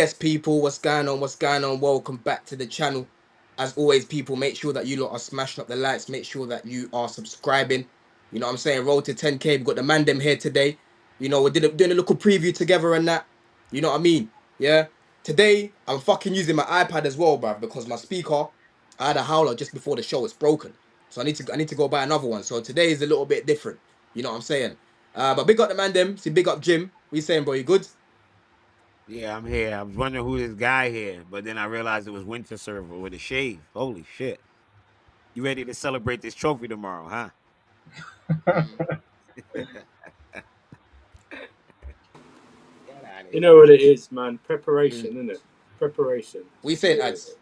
Yes, people, what's going on? What's going on? Welcome back to the channel. As always, people, make sure that you lot are smashing up the likes. Make sure that you are subscribing. You know what I'm saying? Roll to 10K. We've got the man them here today. You know, we're doing a little preview together and that. You know what I mean? Yeah. Today, I'm fucking using my iPad as well, bruv, because my speaker, I had a howler just before the show. It's broken. So I need to go buy another one. So today is a little bit different. You know what I'm saying? But big up the man them. See, big up Jim. What you saying, bro? You good? Yeah, I'm here. I was wondering who this guy here, but then I realized it was Winter Server with a shave. Holy shit. You ready to celebrate this trophy tomorrow, huh? Mm. Get out of You know here. what it is, man. Mm. Preparation, isn't it? Preparation. What you saying, ads?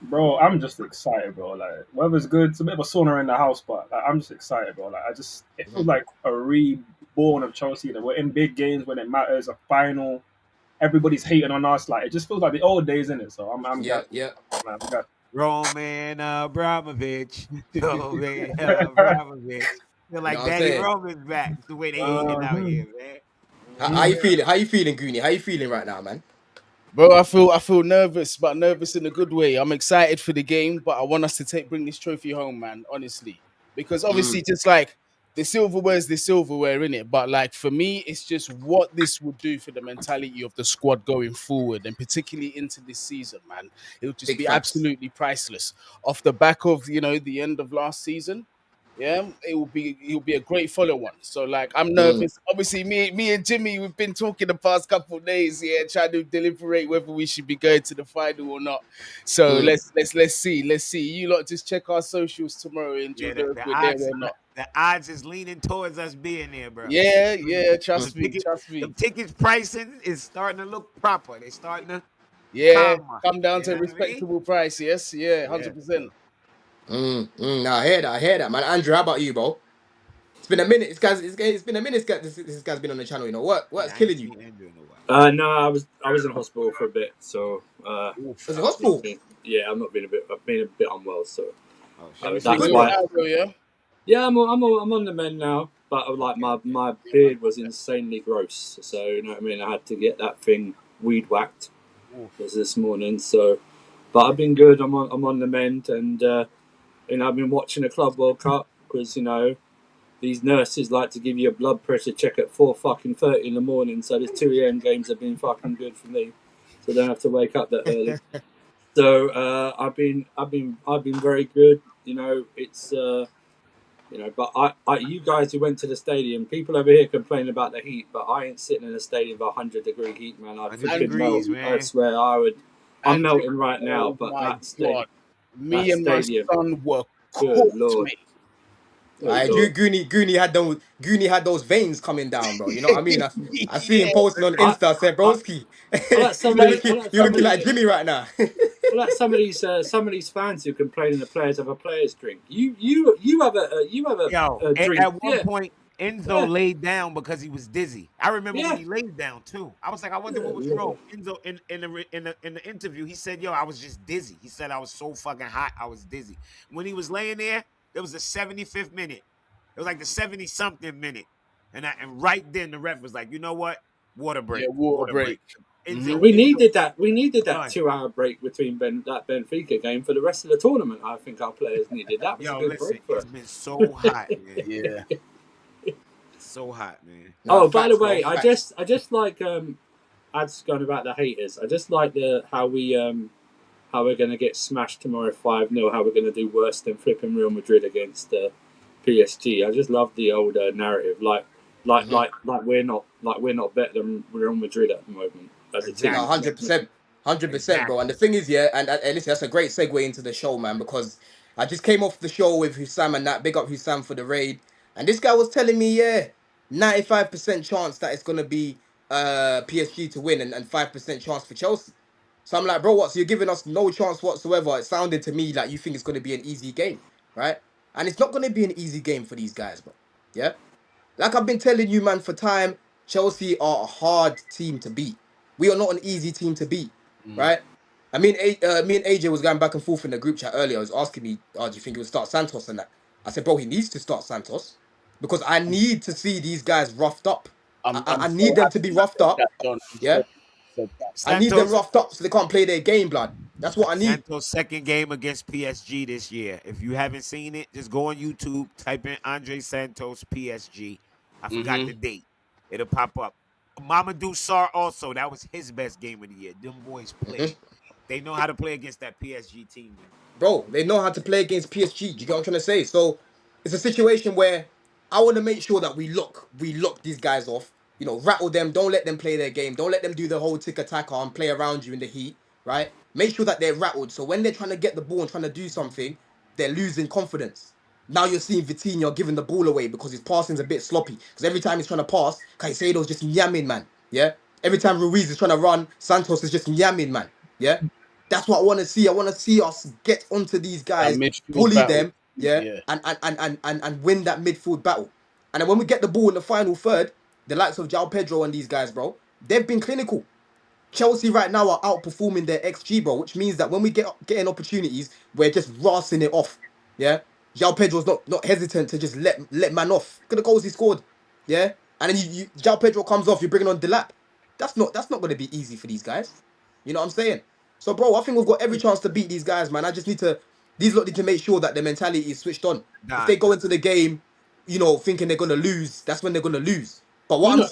Bro, I'm just excited, bro. Like, weather's good. It's a bit of a sauna in the house, but like, I'm just excited, bro. Like, it feels like a reborn of Chelsea. That we're in big games when it matters. A final. Everybody's hating on us. Like, it just feels like the old days, in it. So I'm Yeah, gassed, yeah. man. I'm gassed. Roman Abramovich. Roman Abramovich. Feel You know like what I'm Daddy saying? Roman's back. The way they hating out Uh-huh. here, man. How you feeling? How you feeling, Goonie? How you feeling right now, man? Bro, I feel nervous, but nervous in a good way. I'm excited for the game, but I want us to bring this trophy home, man. Honestly, because obviously, Mm, just like the silverware is the silverware in it, but like for me, it's just what this would do for the mentality of the squad going forward, and particularly into this season, man. It would just big be facts. absolutely priceless. Off the back of the end of last season, yeah, it will be a great follow one. So like I'm Mm, nervous. Obviously, me and Jimmy, we've been talking the past couple of days, yeah, trying to deliberate whether we should be going to the final or not. So mm. let's see. Let's see. You lot just check our socials tomorrow and Yeah, you'll the, know if the we're there odds or not. the odds is leaning towards us being there, bro. Yeah, Mm. yeah, The Mm. trust me, ticket, trust the me. tickets pricing is starting to look proper. They starting to Yeah, come. come down You to know a what I mean? respectable price, yes, yeah, Yeah. 100%. Now I hear that. I hear that, man. Andrew, how about you, bro? It's been a minute. It's been a minute. This guy's been on the channel. You know what's Yeah, I ain't killing you? seen Andrew in a while. No, I was in hospital for a bit, so Was it I've not hospital? been. Yeah, I've been a bit unwell, so Oh shit. Everything that's Good good why. though. now, bro, yeah? Yeah, I'm on the mend now, but like Okay. my beard was insanely gross, so you know what I mean. I had to get that thing weed whacked Oof. this morning. So, but I've been good. I'm on the mend, and I've been watching the Club World Cup because these nurses like to give you a blood pressure check at 4:30 in the morning. So these 2 a.m. games have been fucking good for me, so I don't have to wake up that early. So I've been very good. It's but you guys who went to the stadium, people over here complain about the heat, but I ain't sitting in a stadium of 100-degree heat, man. I'd 100 freaking And melt. degrees, I man. swear I would. I'm Andrew, melting right now, oh but my that god. stadium, Me that and my stadium, son were good cooked, lord, mate. good I lord. Goonie had those veins coming down, bro. You know what I mean? I see him Yeah, posting on I, Insta. I said, I, broski, I like some of you're the, I looking like you're some looking of like the, Jimmy right now. I like some of these fans who complain the players have a players drink. You have a drink, At one yeah, point, Enzo yeah, laid down because he was dizzy. I remember when yeah. he laid down too. I was like, I wonder what Good was lord. wrong. Enzo in the interview, he said, "Yo, I was just dizzy." He said, "I was so fucking hot, I was dizzy." When he was laying there was the 75th minute. It was like the 70 something minute, and right then the ref was like, "You know what? Water yeah, break, water water break." break. Enzo, Hmm. We Enzo, needed that. We needed that done. 2 hour break between that Benfica game for the rest of the tournament. I think our players needed. That was a Yo, good listen, break for it's us. been so hot, man. Yeah. So hot, man. Nah, Oh, by the facts, bro. way, I Facts. just I just like ads going about the haters. I just like the how we're gonna get smashed tomorrow 5-0. How we're gonna do worse than flipping Real Madrid against PSG. I just love the old narrative. Hmm. We're not better than Real Madrid at the moment as a No, team. Exactly. 100%, 100%, bro. And Exactly. the thing is, yeah, and listen, that's a great segue into the show, man, because I just came off the show with Hussam and that. Big up Hussam for the raid, and this guy was telling me, yeah, 95% chance that it's gonna be PSG to win, and 5% chance for Chelsea. So I'm like, bro, what? So you're giving us no chance whatsoever? It sounded to me like you think it's gonna be an easy game, right? And it's not gonna be an easy game for these guys, bro. Yeah, like I've been telling you, man, for time, Chelsea are a hard team to beat. We are not an easy team to beat, Mm. right? Me and AJ was going back and forth in the group chat earlier. I was asking me, "Oh, do you think he would start Santos and that?" I said, "Bro, he needs to start Santos because I need to see these guys roughed up. I'm I so need them to happy be you roughed said up, that, Don. I'm yeah." sorry. I need them Santos, roughed up so they can't play their game, blood. That's what I need. Santos' second game against PSG this year. If you haven't seen it, just go on YouTube, type in Andre Santos PSG. I forgot the date. It'll pop up. Mamadou Sarr also. That was his best game of the year. Them boys played. They know how to play against that PSG team, man. Bro, they know how to play against PSG. Do you get what I'm trying to say? So it's a situation where I want to make sure that we lock these guys off. You know, rattle them. Don't let them play their game. Don't let them do the whole tick attack and play around you in the heat. Right? Make sure that they're rattled. So when they're trying to get the ball and trying to do something, they're losing confidence. Now you're seeing Vitinho giving the ball away because his passing's a bit sloppy. Because every time he's trying to pass, Caicedo's just yamming, man. Yeah. Every time Ruiz is trying to run, Santos is just yamming, man. Yeah. That's what I want to see. I want to see us get onto these That guys, midfield bully battle. them, yeah, Yeah. and win that midfield battle. And then when we get the ball in the final third, the likes of João Pedro and these guys, bro, they've been clinical. Chelsea right now are outperforming their XG, bro, which means that when we getting opportunities, we're just rassing it off. Yeah. João Pedro's not hesitant to just let man off. Look at the goals he scored. Yeah. And then João Pedro comes off, you're bringing on Delap. That's not going to be easy for these guys. You know what I'm saying? So, bro, I think we've got every chance to beat these guys, man. These lot need to make sure that their mentality is switched on. If Nah, they go into the game, thinking they're gonna lose, that's when they're gonna lose. But We're not,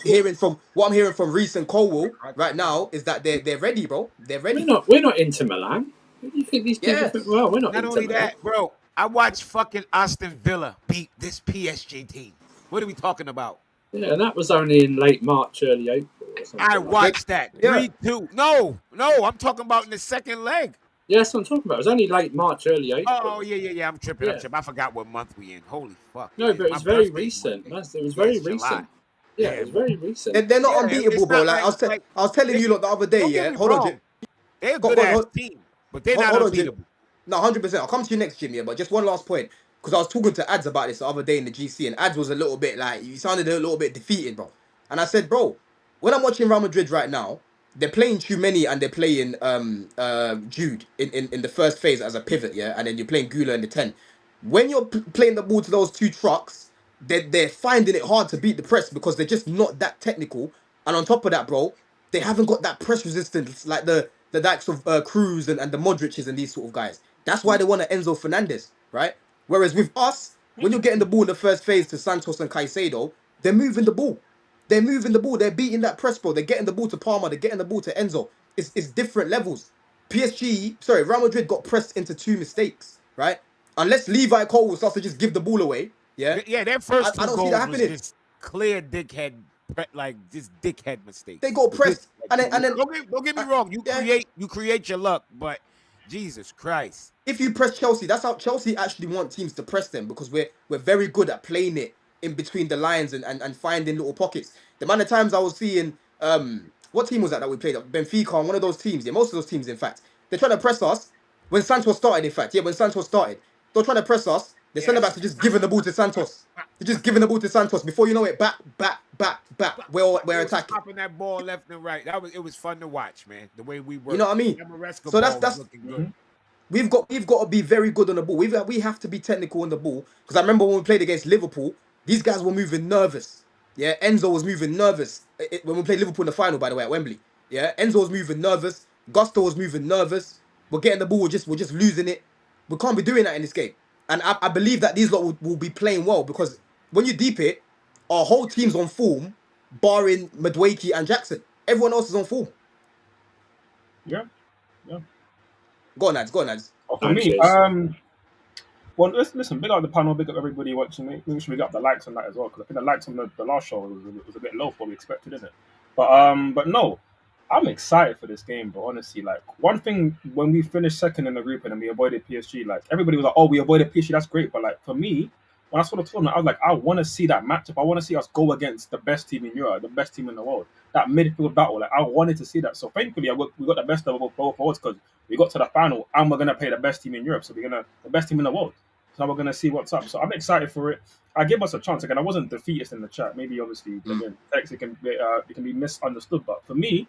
what I'm hearing from Reece and Colwell right now is that they're ready, bro. They're ready. we're not into Milan. What do you think these people Yeah. think? Well, we're not not into only Milan. that, bro. I watched fucking Aston Villa beat this PSG team. What are we talking about? Yeah, and that was only in late March, early April or something. I like that. watched that. Yeah. 3-2. No, I'm talking about in the second leg. Yeah, that's what I'm talking about. It was only late March, early April. Oh, yeah. I'm tripping. Yeah. I forgot what month we in. Holy fuck. No, man. but it My was very birthday recent. Monday. It was Yeah, very it's July. recent. Yeah, it was very recent. They're not Yeah, unbeatable, it's bro. not Like like I was telling they- you lot the other day, don't yeah. get me Hold on, wrong. Jim. They're a Go- good hold- ass hold- team, but they're Hold, not hold on, Jim. unbeatable. No, 100%. I'll come to you next, Jim. Yeah, but just one last point, because I was talking to Ads about this the other day in the GC, and Ads was a little bit like, you sounded a little bit defeated, bro. And I said, bro, when I'm watching Real Madrid right now, they're playing Tchouameni and they're playing Jude in the first phase as a pivot, yeah, and then you're playing Gula in the 10. When you're playing the ball to those two trucks, they're finding it hard to beat the press because they're just not that technical. And on top of that, bro, they haven't got that press resistance like the likes of Cruz and the Modric's and these sort of guys. That's why they want to Enzo Fernandez, right? Whereas with us, when you're getting the ball in the first phase to Santos and Caicedo, they're moving the ball. They're moving the ball. They're beating that press, bro. They're getting the ball to Palmer. They're getting the ball to Enzo. It's different levels. Real Madrid got pressed into two mistakes, right? Unless Levi Cole starts to just give the ball away, yeah, Yeah, their first I two don't see that goals was happening. just clear dickhead, like just dickhead mistakes. They got pressed, and then Don't get me wrong. You create your luck, but Jesus Christ. if you press Chelsea, that's how Chelsea actually want teams to press them because we're very good at playing it in between the lines and finding little pockets. The amount of times I was seeing what team was that we played? Benfica on one of those teams. Yeah, most of those teams, in fact, they're trying to press us when Santos started. In fact, yeah, when Santos started, they're trying to press us. The centre backs are just giving the ball to Santos. They're just giving the ball to Santos. Before you know it, back. We're They was attacking. popping that ball left and right. It was fun to watch, man. The way we work. You know what I mean? That Maresca So ball was that's looking good. we've got to be very good on the ball. We have to be technical on the ball because I remember when we played against Liverpool, these guys were moving nervous. Yeah, Enzo was moving nervous when we played Liverpool in the final, by the way, at Wembley. Yeah, Enzo was moving nervous. Gusto was moving nervous. We're getting the ball. We're just losing it. We can't be doing that in this game. And I believe that these lot will be playing well because when you deep it, our whole team's on form, barring Madueke and Jackson. Everyone else is on form. Yeah. Go on, Nads. Oh, for me, Cheers. well, listen, big up the panel, big up everybody watching. Make sure we got the likes on that as well, because I think the likes on the last show was a bit low for what we expected, isn't it? But no, I'm excited for this game. But honestly, like one thing when we finished second in the group and then we avoided PSG, like everybody was like, "Oh, we avoided PSG, that's great." But like for me, when I saw the tournament, I was like, I want to see that matchup. I want to see us go against the best team in Europe, the best team in the world. That midfield battle, like I wanted to see that. So thankfully, we got the best of both worlds because we got to the final and we're gonna play the best team in Europe. So the best team in the world. So now we're gonna see what's up. So I'm excited for it. I give us a chance again. I wasn't defeatist in the chat. Maybe obviously again, text it can be misunderstood. But for me,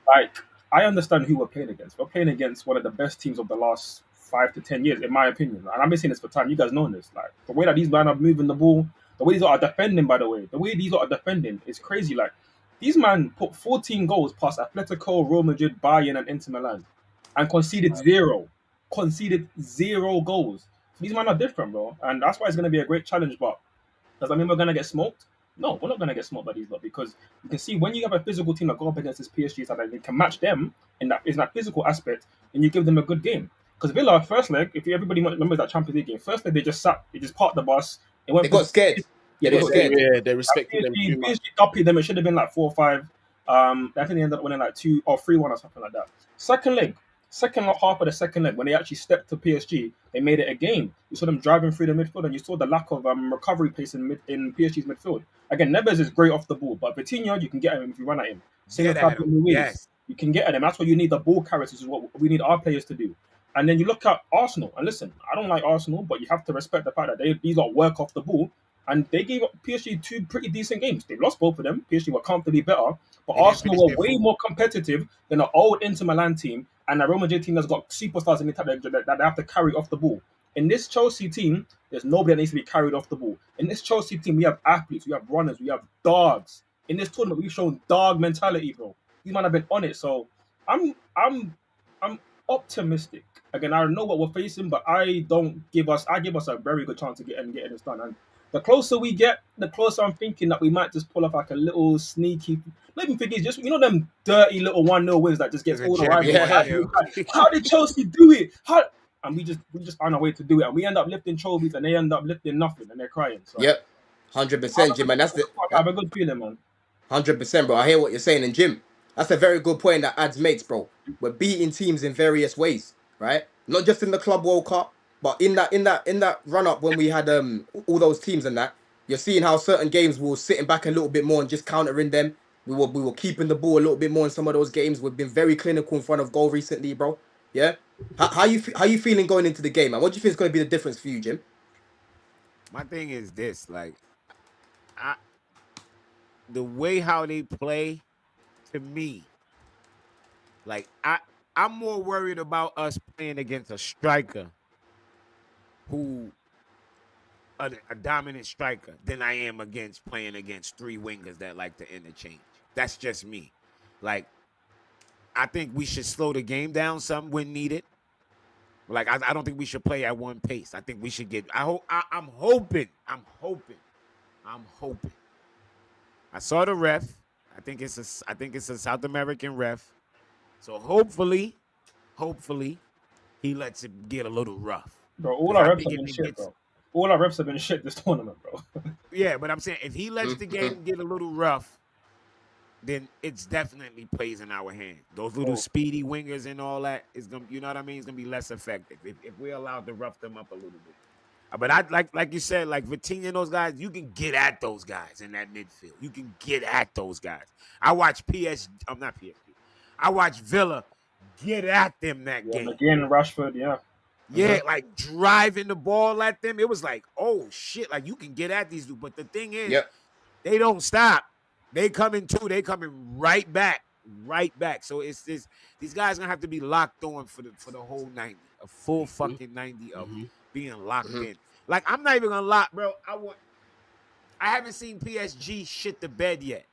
like I understand who we're playing against. We're playing against one of the best teams of the last 5 to 10 years, in my opinion. And I've been saying this for time. You guys know this. Like the way that these men are moving the ball, the way these are defending, by the way, the way these are defending is crazy. Like These man put 14 goals past Atletico, Real Madrid, Bayern, and Inter Milan, and conceded zero. Conceded 0 goals. So these men are different, bro, and that's why it's going to be a great challenge. But does that mean we're going to get smoked? No, we're not going to get smoked by these lot because you can see when you have a physical team that go up against this PSG side and they can match them in that physical aspect, and you give them a good game. Because Villa first leg, if everybody remembers that Champions League game, first leg they just parked the bus. It went They for got scared. yeah, They they got Yeah, got scared. they respected them too much. PSG dumped them. It should have been like 4-5. I think they ended up winning like 2 or 3-1 or something like that. Second leg, half of the second leg, when they actually stepped to PSG, they made it a game. You saw them driving through the midfield, and you saw the lack of recovery pace in PSG's midfield. Again, Neves is great off the ball, but Vitinha, you can get at him if you run at him. Same Get with at Fabian him. Luiz. Yes. You can get at him. That's what you need. The ball carriers is what we need our players to do. And then you look at Arsenal, and listen, I don't like Arsenal, but you have to respect the fact that these are work off the ball. And they gave PSG 2 pretty decent games. They lost both of them. PSG were comfortably better, but They didn't Arsenal finish were their way food. more competitive than an old Inter Milan team and a Real Madrid team that's got superstars in the attack that they have to carry off the ball. In this Chelsea team, there's nobody that needs to be carried off the ball. In this Chelsea team, we have athletes, we have runners, we have dogs. In this tournament, we've shown dog mentality, bro. These man have been on it. So I'm optimistic. Again, I don't know what we're facing, but I give us a very good chance to getting this done. And the closer we get, the closer I'm thinking that we might just pull off like a little sneaky, not even think it's just them dirty little 1-0 wins that just It's gets a all the rival. championship Yeah. shield. How did Chelsea do it? How? And we just on our way to do it, and we end up lifting trophies, and they end up lifting nothing, and they're crying. So Yep. 100%, Jim, and I have a good feeling, man. 100%, bro. I hear what you're saying, and Jim, that's a very good point that adds mates, bro. We're beating teams in various ways, right? Not just in the Club World Cup, but in that run up when we had all those teams and that. You're seeing how certain games we were sitting back a little bit more and just countering them. We were keeping the ball a little bit more in some of those games. We've been very clinical in front of goal recently, bro. Yeah. How you feeling going into the game, man? What do you think is going to be the difference for you, Jim? My thing is this, like, I the way how they play, to me, like I'm more worried about us playing against a striker who a dominant striker than I am against playing against three wingers that like to interchange. That's just me. Like, I think we should slow the game down some when needed. Like, I don't think we should play at one pace. I think we should get. I'm hoping. I saw the ref. I think it's a South American ref. So hopefully, he lets it get a little rough. Bro, all Because our I reps think have if been it shit, gets, bro. All our reps have been shit this tournament, bro. yeah, but I'm saying if he lets the Mhm. game get a little rough, then it's definitely plays in our hand. Those little Oh, speedy wingers and all that is gonna, you know what I mean? It's gonna be less effective if we're allowed to rough them up a little bit. But I like you said, like Vitinha and those guys, you can get at those guys in that midfield. You can get at those guys. I watch I'm not PSG. I watch Villa get at them that yeah, game. McGinn, Rashford, yeah. Yeah, like driving the ball at them. It was like, oh shit, like you can get at these dudes. But the thing is, Yep. they don't stop. They coming too. They coming right back, right back. So it's this. These guys gonna have to be locked on for the whole 90, a full Mhm, fucking 90 of mhm. being locked Mhm. in. Like I'm not even gonna lie, bro. I haven't seen PSG shit the bed yet.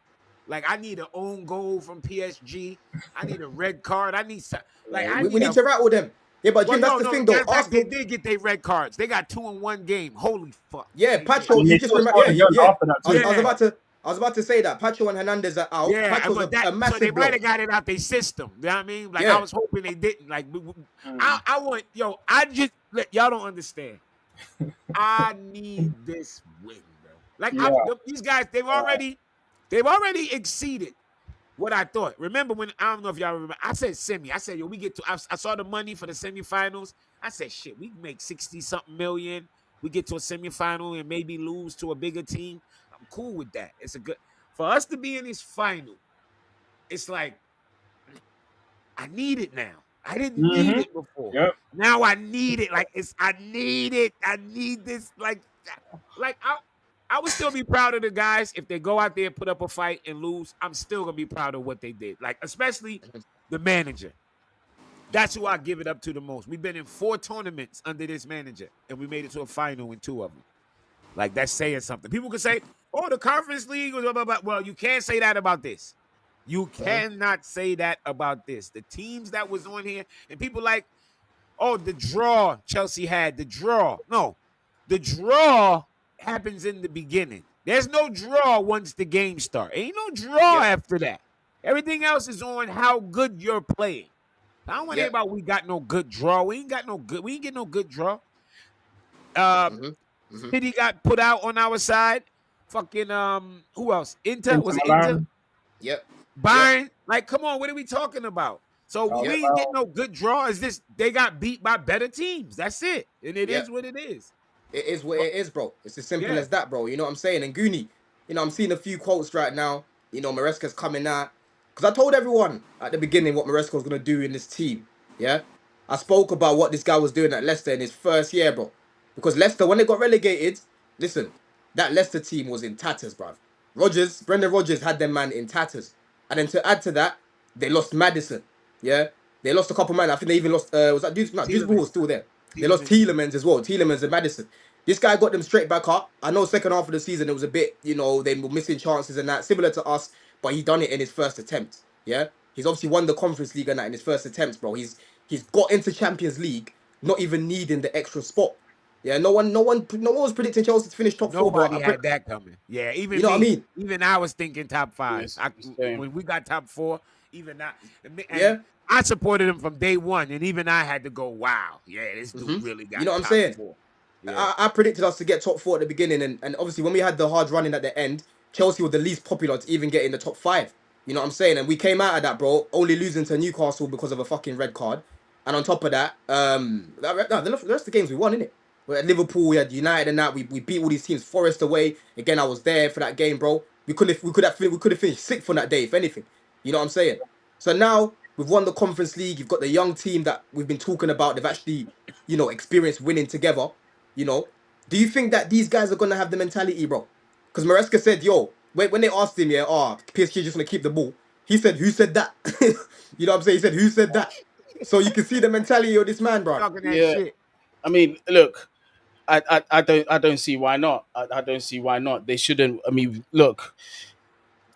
Like I need an own goal from PSG. I need a red card. I need some, like Yeah, I We need need a to rattle them. Yeah, but well, Jim, that's no, the no. thing Matter though. of fact, they Arsenal, did get their red cards. They got 2 in 1 game. Holy fuck. yeah, They did. Pacho, and you they just still remember, scored yeah, again yeah. after that I was, too. I was Yeah. about to, I was about to say that Pacho and Hernandez are out. Yeah, Pacho's but a so they massive might blow. have got it out their system. You know what I mean? Like I Yeah, was hoping they didn't. Like Mm. I want I just y'all don't understand. I need this win, bro. Like Yeah, these guys, they've already exceeded what I thought. Remember when I don't know if y'all remember, I said semi. I said, yo, we get to I saw the money for the semifinals. I said, shit, we make 60 something million. We get to a semifinal and maybe lose to a bigger team. I'm cool with that. It's a good for us to be in this final. It's like I need it now. I didn't need mm-hmm. it before. Yep. Now I need it. Like I need it. I need this. Like I would still be proud of the guys if they go out there, put up a fight and lose. I'm still gonna be proud of what they did. Like especially the manager. That's who I give it up to the most. We've been in 4 tournaments under this manager, and we made it to a final in 2 of them. Like that's saying something. People can say, "Oh, the Conference League was blah, blah, blah." Well, you can't say that about this. You cannot say that about this. The teams that was on here, and people like, "Oh, the draw Chelsea had, the draw." No, the draw happens in the beginning. There's no draw once the game start. Ain't no draw Yep. after that. Everything else is on how good you're playing. I don't want to hear Yep. about we got no good draw. We ain't got no good. We ain't get no good draw. Uh, Mm-hmm. Mm-hmm. City got put out on our side. Fucking who else? Inter Inter was it Inter? Milan. Yep. Yep. Bayern. Like, come on, what are we talking about? So Oh, we Yep. ain't get no good draw. Is this they got beat by better teams? That's it, and it is Yep. what it is. It is what But it is, bro. It's as simple yeah, as that, bro. You know what I'm saying? And Goonie, I'm seeing a few quotes right now. Maresca's coming out. Because I told everyone at the beginning what Maresca was going to do in this team. Yeah? I spoke about what this guy was doing at Leicester in his first year, bro. Because Leicester, when they got relegated, listen, that Leicester team was in tatters, bro. Brendan Rodgers had them man in tatters. And then to add to that, they lost Madison. Yeah? They lost a couple man. I think they even lost, was that Dudes? No, Dewsbury was Tielemans, still there. They lost Tielemans. Tielemans as well. Tielemans and Madison. This guy got them straight back up. I know second half of the season it was a bit, they were missing chances and that, similar to us, but he done it in his first attempt. Yeah, he's obviously won the Conference League and that in his first attempts, bro. He's got into Champions League, not even needing the extra spot. Yeah, no one was predicting Chelsea to finish top four, bro. Nobody had that coming. Yeah, You even know what I me. mean? Even I was thinking top five. Yes, the same. When we got top four, even I, and Yeah. I supported him from day one, and even I had to go, "Wow, yeah, this dude really You got know what I'm top saying? four." Yeah, I predicted us to get top four at the beginning, and obviously when we had the hard running at the end, Chelsea were the least popular to even get in the top five. You know what I'm saying? And we came out of that, bro, only losing to Newcastle because of a fucking red card. And on top of that, the rest of the games we won, innit? We had Liverpool, we had United, and that we beat all these teams. Forest away again. I was there for that game, bro. We could have finished sixth on that day, if anything. You know what I'm saying? So now we've won the Conference League. You've got the young team that we've been talking about. They've actually, experienced winning together. You know, do you think that these guys are gonna have the mentality, bro? Because Maresca said, "Yo, when they asked him, yeah, PSG just gonna keep the ball." He said, "Who said that?" You know what I'm saying? He said, "Who said that?" So you can see the mentality of this man, bro. talking that Yeah, shit. I mean, look, I don't see why not. I don't see why not. They shouldn't. I mean, look,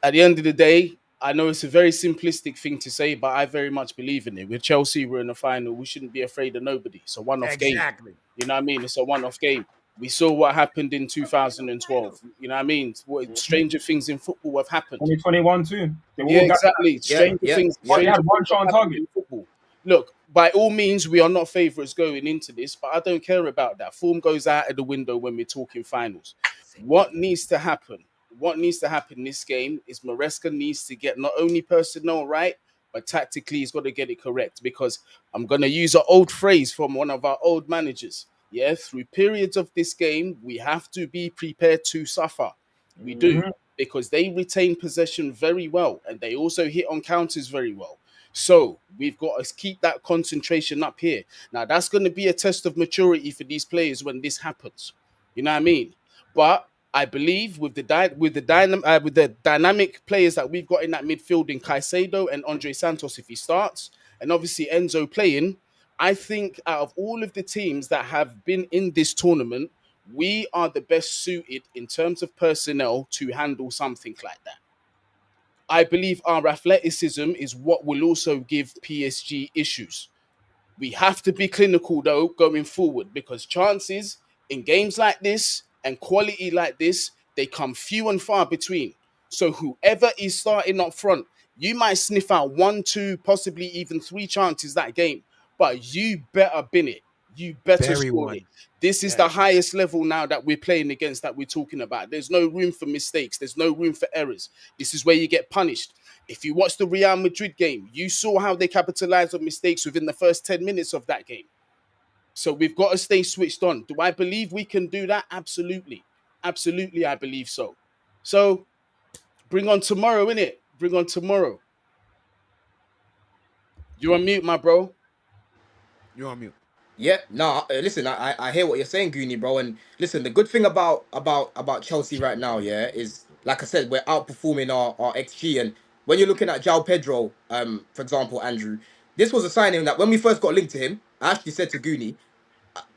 at the end of the day, I know it's a very simplistic thing to say, but I very much believe in it. With Chelsea, we're in the final. We shouldn't be afraid of nobody. It's a one-off game. Exactly. You know what I mean? It's a one-off game. We saw what happened in 2012. You know what I mean? What stranger things in football have happened. 2021 too. They Yeah, all got exactly. Yep, Stranger yep, things, yep. they stranger had one things have shot on happened target. in football. Look, by all means, we are not favourites going into this, but I don't care about that. Form goes out of the window when we're talking finals. What needs to happen? What needs to happen in this game is Maresca needs to get not only personnel right, but tactically he's got to get it correct. Because I'm going to use an old phrase from one of our old managers. Yeah, through periods of this game, we have to be prepared to suffer. We do Mhm. because they retain possession very well and they also hit on counters very well. So we've got to keep that concentration up here. Now that's going to be a test of maturity for these players when this happens. You know what I mean? But I believe with the dynamic players that we've got in that midfield in Caicedo and Andre Santos if he starts, and obviously Enzo playing, I think out of all of the teams that have been in this tournament, we are the best suited in terms of personnel to handle something like that. I believe our athleticism is what will also give PSG issues. We have to be clinical though going forward because chances in games like this and quality like this, they come few and far between. So whoever is starting up front, you might sniff out one, two, possibly even three chances that game, but you better bin it. You better Very score it. one. This is the Yes. highest level now that we're playing against that we're talking about. There's no room for mistakes. There's no room for errors. This is where you get punished. If you watch the Real Madrid game, you saw how they capitalized on mistakes within the first 10 minutes of that game. So we've got to stay switched on. Do I believe we can do that? Absolutely. Absolutely, I believe so. So bring on tomorrow, innit? Bring on tomorrow. You're on mute, my bro. You're on mute. Yeah, no, listen, I hear what you're saying, Goonie, bro. And listen, the good thing about Chelsea right now, yeah, is like I said, we're outperforming our XG. And when you're looking at João Pedro, for example, Andrew, this was a signing that when we first got linked to him, I actually said to Goonie,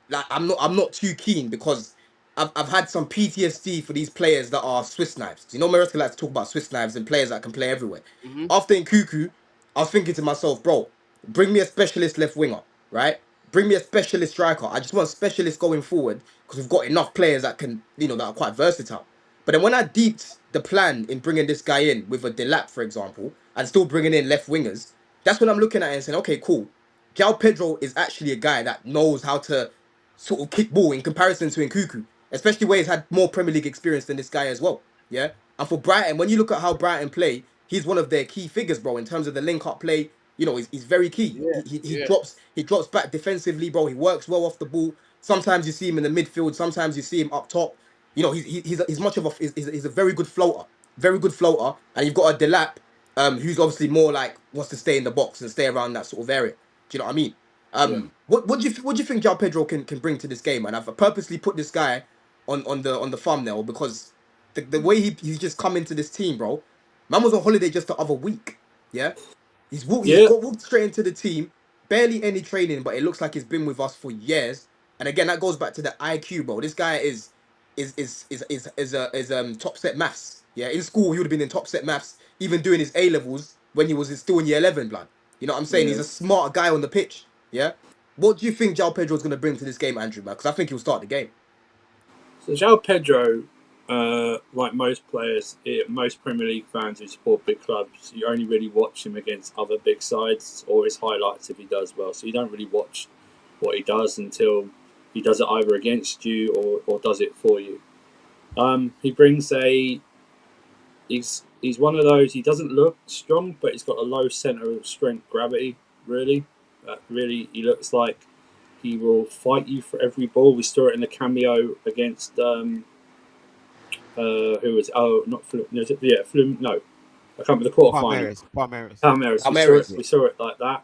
like I'm not too keen because I've had some PTSD for these players that are Swiss knives. You know, Maresca likes to talk about Swiss knives and players that can play everywhere. Mm-hmm. After in Cuckoo, I was thinking to myself, bro, bring me a specialist left winger, right? Bring me a specialist striker. I just want specialists going forward because we've got enough players that can, that are quite versatile. But then when I deeped the plan in bringing this guy in with a Delap, for example, and still bringing in left wingers, that's when I'm looking at it and saying, okay, cool. João Pedro is actually a guy that knows how to sort of kick ball in comparison to Nkuku, especially where he's had more Premier League experience than this guy as well. Yeah. And for Brighton, when you look at how Brighton play, he's one of their key figures, bro, in terms of the link up play. He's very key. Yeah, He yeah, drops back defensively, bro. He works well off the ball. Sometimes you see him in the midfield. Sometimes you see him up top. He's much of a he's a very good floater. And you've got a Delap, who's obviously more like wants to stay in the box and stay around that sort of area. Do you know what I mean? Yeah. What do you think João Pedro can bring to this game? And I've purposely put this guy on the thumbnail because the way he's just come into this team, bro. Man was on holiday just the other week. Yeah, he's Yeah. got walked straight into the team. Barely any training, but it looks like he's been with us for years. And again, that goes back to the IQ, bro. This guy is top set maths. Yeah, in school he would have been in top set maths, even doing his A levels when he was still in year 11, blood. You know what I'm saying? He's Yeah. a smart guy on the pitch. Yeah. What do you think João Pedro is going to bring to this game, Andrew? Man, because I think he'll start the game. So João Pedro, like most players, most Premier League fans who support big clubs, you only really watch him against other big sides or his highlights if he does well. So you don't really watch what he does until he does it either against you or does it for you. He brings he's one of those. He doesn't look strong, but he's got a low centre of strength gravity. Really, he looks like he will fight you for every ball. We saw it in the cameo against who was not Flum, no, yeah Flum, no, I can't remember the quarter final. Palmeiras. Almeres. We saw it like that.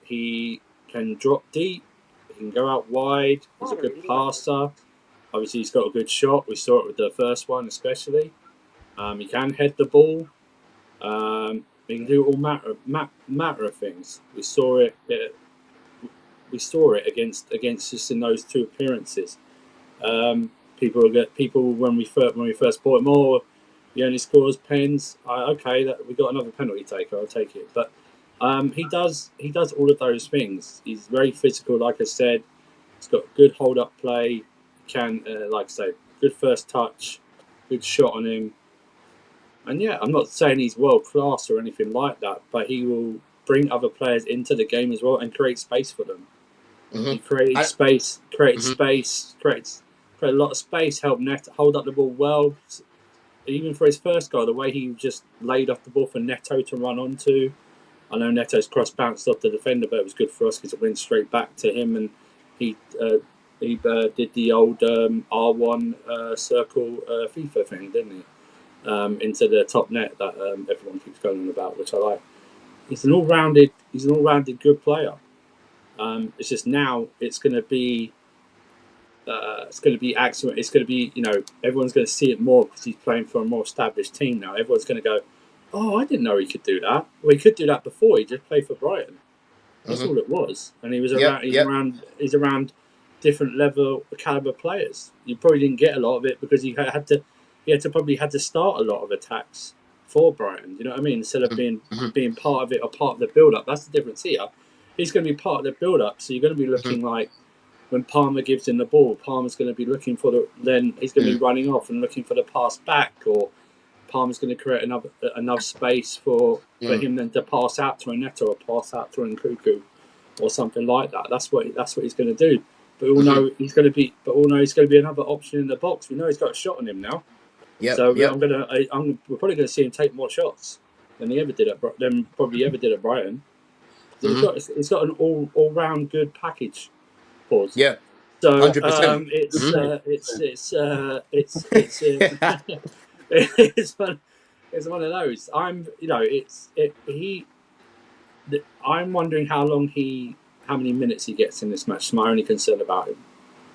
He can drop deep. He can go out wide. He's a good passer. Obviously, he's got a good shot. We saw it with the first one, especially. He can head the ball. He can do all matter of things. We saw it. We saw it against just in those two appearances. People when we first bought him, he only scores pens. Okay, that we got another penalty taker. I'll take it. But he does all of those things. He's very physical, like I said. He's got good hold up play. Can like I say, good first touch, good shot on him. And yeah, I'm not saying he's world class or anything like that, but he will bring other players into the game as well and create space for them. Mm-hmm. He creates a lot of space, help Neto hold up the ball well. Even for his first goal, the way he just laid off the ball for Neto to run onto. I know Neto's cross bounced off the defender, but it was good for us because it went straight back to him, and he did the old R1 circle FIFA thing, didn't he? Into the top net that everyone keeps going on about, which I like. He's an all-rounded good player. It's just now it's going to be excellent. It's going to be everyone's going to see it more because he's playing for a more established team now. Everyone's going to go, oh, I didn't know he could do that. Well, he could do that before. He just played for Brighton. That's all it was, and he was around. He's around different level caliber players. You probably didn't get a lot of it because he had to start a lot of attacks for Brighton. You know what I mean? Instead of being part of it or part of the build up. That's the difference here. He's going to be part of the build up, so you're going to be looking like when Palmer gives him the ball, Palmer's going to be looking for then he's going to be running off and looking for the pass back, or Palmer's going to create enough space for him then to pass out to a Neto or pass out to a Nkuku or something like that. That's what he's going to do. But we all know he's going to be. But we all know he's going to be another option in the box. We know he's got a shot on him now. So we're probably going to see him take more shots than he ever did at Brighton. So he's got an all round good package. Pause. Yeah. So 100%. it's one of those. I'm wondering how many minutes he gets in this match. It's my only concern about him,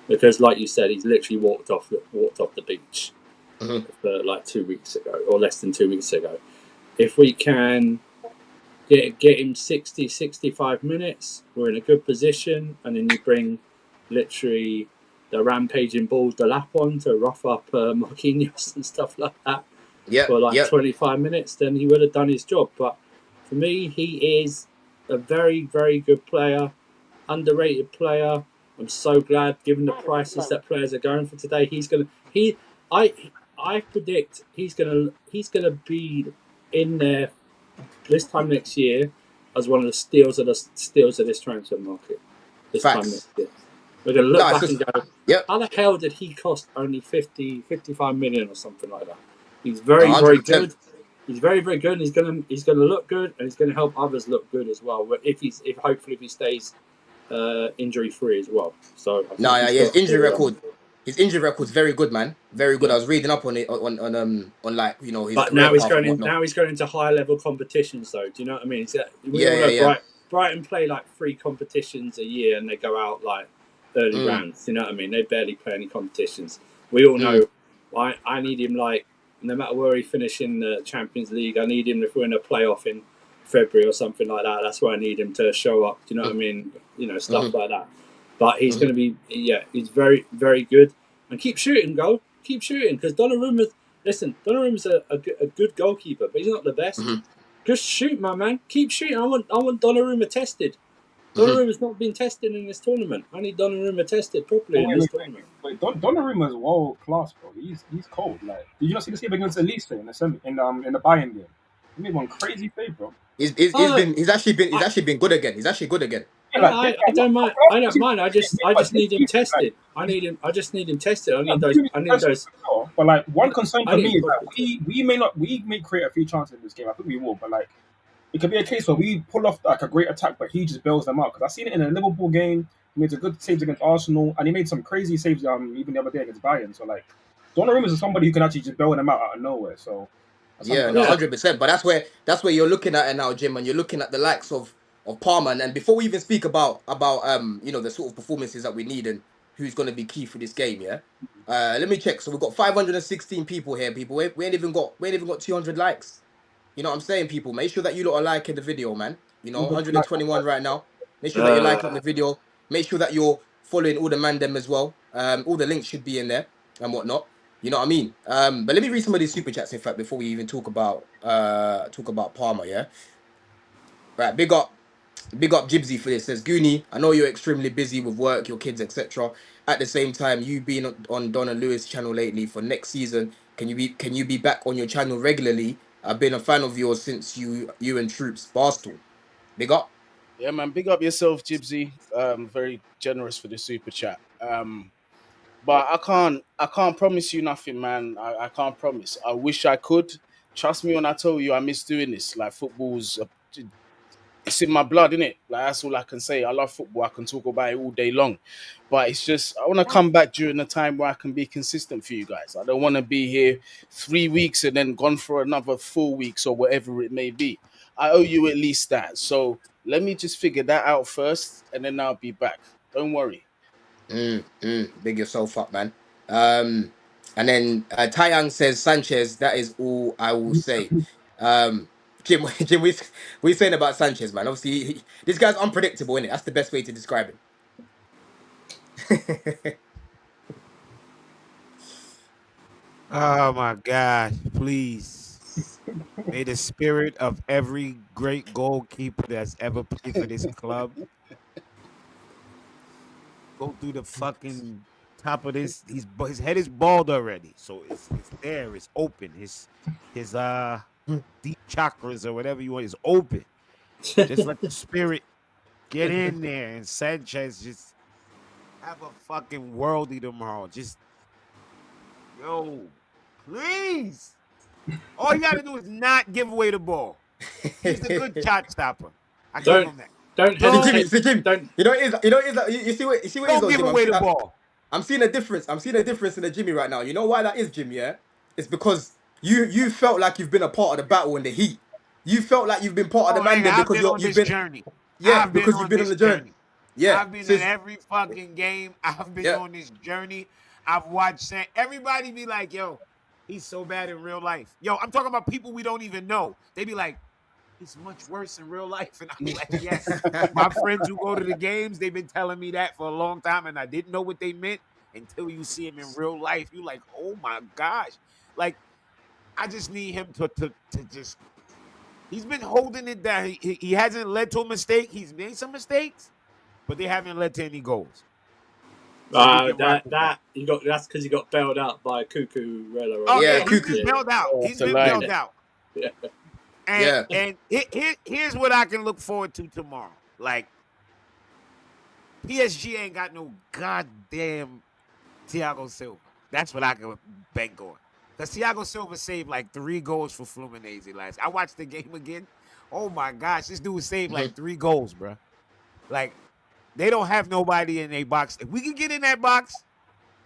because like you said, he's literally walked off the beach for like 2 weeks ago, or less than 2 weeks ago. If we can get him 60-65 minutes, we're in a good position, and then you bring literally the rampaging balls, the lap on to rough up Marquinhos and stuff like that Yep, for like yep. 25 minutes, then he would have done his job. But for me, he is a very, very good player, underrated player. I'm so glad, given the prices that players are going for today, I predict he's gonna be in there this time next year as one of the steals of this transfer market. This time Facts. next year, we're gonna look No, it's back just and go, yep. how the hell did he cost only 55 million or something like that? He's No, very, very 100%. good. He's very, very good. And he's gonna look good, and he's gonna help others look good as well. If hopefully if he stays injury free as well. So I No, think yeah, he's his got. injury record. His injury record's very good, man. Very good. Yeah. I was reading up on it on like his But career now he's path and going in. whatnot. Now he's going into higher level competitions, though. Do you know what I mean? We Yeah, all yeah, know yeah. Brighton play like 3 competitions a year, and they go out like early Mm, rounds. Do you know what I mean? They barely play any competitions. We all mm, know. I need him like no matter where he finish in the Champions League. I need him if we're in a playoff in February or something like that. That's where I need him to show up. Do you know what I mean? Stuff mm-hmm, like that. But he's mm-hmm. going to be he's very, very good. And keep shooting, go. Keep shooting because Donnarumma's. Listen, Donnarumma's a good goalkeeper, but he's not the best. Mm-hmm. Just shoot, my man. Keep shooting. I want Donnarumma tested. Mm-hmm. Donnarumma's not been tested in this tournament. I need Donnarumma tested properly Oh, in this tournament. Donnarumma is world class, bro. He's cold. Like, did you not see the save against Elise in the in the Bayern game? He made one crazy save, bro. Uh, He's I, actually been good again. He's actually good again. Yeah, like this I guy, don't mind. I don't mind. I but just this need him season, like, tested. I need him. I just need him tested. I yeah, need those. I need those. but like one concern I for me need him is that properly tested. we may create a few chances in this game. I think we will, but like it could be a case where we pull off like a great attack, but he just bails them out. Because I've seen it in a Liverpool game. He made a good saves against Arsenal, and he made some crazy saves even the other day against Bayern. So like, Donnarumma is somebody who can actually just bail them out of nowhere. So that's something Yeah, to no, look. Yeah. 100%. But that's where you're looking at it now, Jim, and you're looking at the likes of Palmer. And before we even speak about the sort of performances that we need and who's going to be key for this game, yeah. Let me check. So we've got 516 people here, people. We ain't even got 200 likes. You know what I'm saying, people? Make sure that you lot are liking the video, man. You know, 121 right now. Make sure that you're liking Uh, the video. Make sure that you're following all the mandem as well. All the links should be in there and whatnot. You know what I mean? But let me read some of these super chats, in fact, before we even talk about Palmer, yeah? Right, big up Jibsy for this. Says Goonie, I know you're extremely busy with work, your kids, etc. At the same time, you being on Donna Lewis channel lately for next season, can you be back on your channel regularly? I've been a fan of yours since you and Troops Barstool. Big up. Yeah, man. Big up yourself, Jibsy. Very generous for the super chat. But I can't promise you nothing, man. I can't promise. I wish I could. Trust me when I tell you I miss doing this. Like football's it's in my blood, innit? Like that's all I can say. I love football. I can talk about it all day long. But it's just I want to come back during a time where I can be consistent for you guys. I don't want to be here 3 weeks and then gone for another 4 weeks or whatever it may be. I owe you at least that. So let me just figure that out first and then I'll be back. Don't worry. Big yourself up, man. And then Taeyang says Sanchez. That is all I will say. Um, Jim, Jim, we saying about Sanchez, man. Obviously, this guy's unpredictable, innit? That's the best way to describe him. Oh my God! Please, may the spirit of every great goalkeeper that's ever played for this club go through the fucking top of this. His head is bald already, so it's there. It's open. His deep chakras or whatever you want is open. Just let the spirit get in there, and Sanchez just have a fucking worldie tomorrow. Just yo, please. All you gotta do is not give away the ball. He's a good shot stopper. I give don't him that. don't See, Jimmy, hesitate. see, Jim. Don't You see what it is Don't though, give Jim. away the ball. I'm seeing a difference. I'm seeing a difference in the Jimmy right now. You know why that is, Jimmy? Yeah, it's because you felt like you've been a part of the battle in the heat. You felt like you've been part of the Oh, man nigga, then I've because been on you've this been journey. yeah I've been because you've on been on this the journey. journey. Yeah, I've been so in every fucking game. I've been yeah. on this journey. I've watched everybody be like, yo, he's so bad in real life. Yo, I'm talking about people we don't even know. They be like, he's much worse in real life. And I'll be like, yes. My friends who go to the games, they've been telling me that for a long time, and I didn't know what they meant until you see him in real life. You like, oh my gosh. Like, I just need him to just. He's been holding it down. He hasn't led to a mistake. He's made some mistakes, but they haven't led to any goals. So we can rock with that. That's because he got bailed out by Cuckoo Rella. Oh Yeah, yeah, he's Cuckoo. been bailed out. Oh, He's the been line. bailed out. Yeah. And here's what I can look forward to tomorrow. Like, PSG ain't got no goddamn Thiago Silva. That's what I can bank on. Because Thiago Silva saved like 3 goals for Fluminense last. I watched the game again. Oh my gosh, this dude saved like 3 goals, bro. Like, they don't have nobody in their box. If we can get in that box,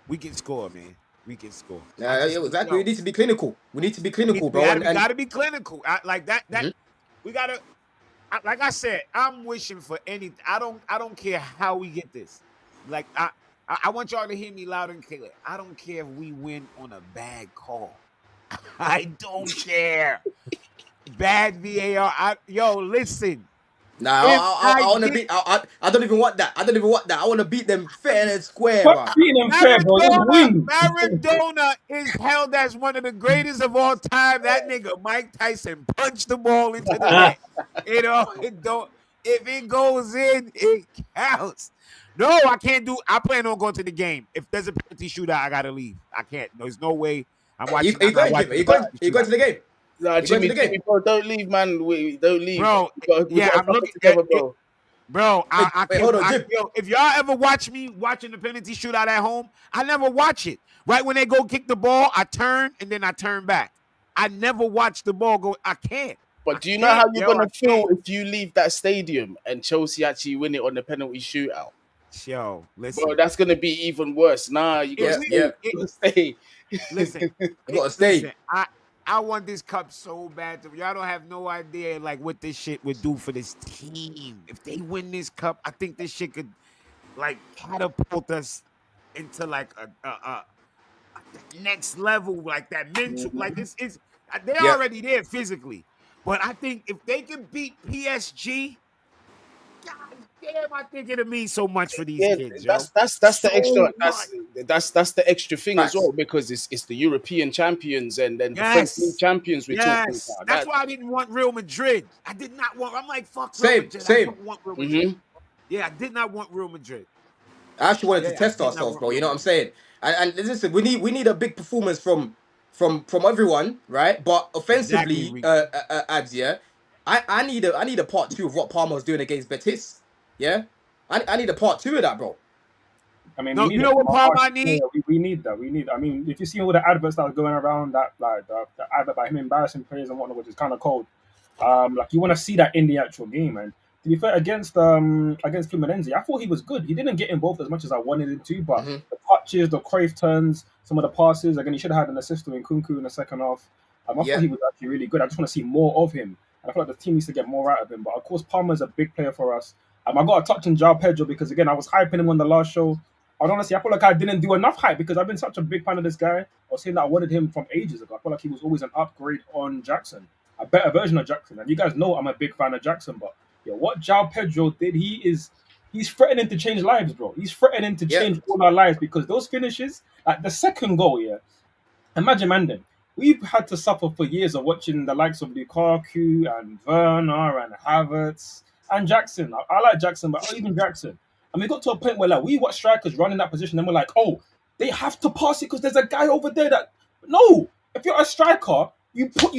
we can score, man. We can score. Exactly. We need to be clinical. We need to be clinical, We bro. gotta be clinical. Like that. We gotta. Like I said, I'm wishing for anything. I don't care how we get this. Like I want y'all to hear me loud and clear. I don't care if we win on a bad call. I don't care. Bad VAR. Listen. Nah, I want to beat. I don't even want that. I don't even want that. I want to beat them fair and square, bro. Fuck beating them fair, bro. Just win. Maradona is held as one of the greatest of all time. That nigga Mike Tyson punched the ball into the net. It don't. If it goes in, it counts. No, I can't do. I plan on going to the game. If there's a penalty shootout, I gotta leave. I can't. There's no way. I'm watching. You going, Jimmy? You going to the game? Nah, Jimmy, to the game? Jimmy, bro, don't leave, man. Don't leave, Bro. We gotta I'm looking together, at bro. Bro, I can't. hold on, Jim. If y'all ever watch me watching the penalty shootout at home, I never watch it. Right when they go kick the ball, I turn and then I turn back. I never watch the ball go. I can't. But do you know how you're gonna feel if you leave that stadium and Chelsea actually win it on the penalty shootout? Yo, listen. Bro, that's gonna be even worse. Nah, you gotta stay. Listen, You gotta stay. Listen, I want this cup so bad. Y'all don't have no idea like what this shit would do for this team. If they win this cup, I think this shit could like catapult us into like a next level, like that mental. Like it's they're already there physically, but I think if they can beat PSG. God damn, I think it'll mean so much for these kids. That's the extra. That's the extra thing as well, because it's the European champions and then the French League champions we're talking about. That's why I didn't want Real Madrid. I did not want. I'm like fuck Real Madrid. Same. I don't want Real Madrid. Yeah, I did not want Real Madrid. I actually wanted to test ourselves, bro. You know what I'm saying? And listen, we need a big performance from everyone, right? But offensively, ads, yeah. I need a part 2 of what Palmer's doing against Betis. Yeah, I need a part 2 of that, bro. I mean, no, you know what Palmer I need? We need that. I mean, if you see all the adverts that are going around, that like the advert by him embarrassing players and whatnot, which is kind of cold. Like you want to see that in the actual game, and to be fair, against Fluminense, I thought he was good. He didn't get involved as much as I wanted him to, but the touches, the Cruyff turns, some of the passes. Again, he should have had an assist to Nkunku in the second half. I thought he was actually really good. I just want to see more of him. And I feel like the team needs to get more out of him. But of course, Palmer's a big player for us. I got a touch on João Pedro because again, I was hyping him on the last show. And honestly, I feel like I didn't do enough hype because I've been such a big fan of this guy. I was saying that I wanted him from ages ago. I feel like he was always an upgrade on Jackson, a better version of Jackson. And you guys know I'm a big fan of Jackson, but what João Pedro did, he's threatening to change lives, bro. He's threatening to change all our lives because those finishes, like the second goal, imagine, man, we've had to suffer for years of watching the likes of Lukaku and Werner and Havertz and Jackson. I like Jackson, but even Jackson. And we got to a point where like we watch strikers run in that position and we're like, oh, they have to pass it because there's a guy over there that... No! If you're a striker, you take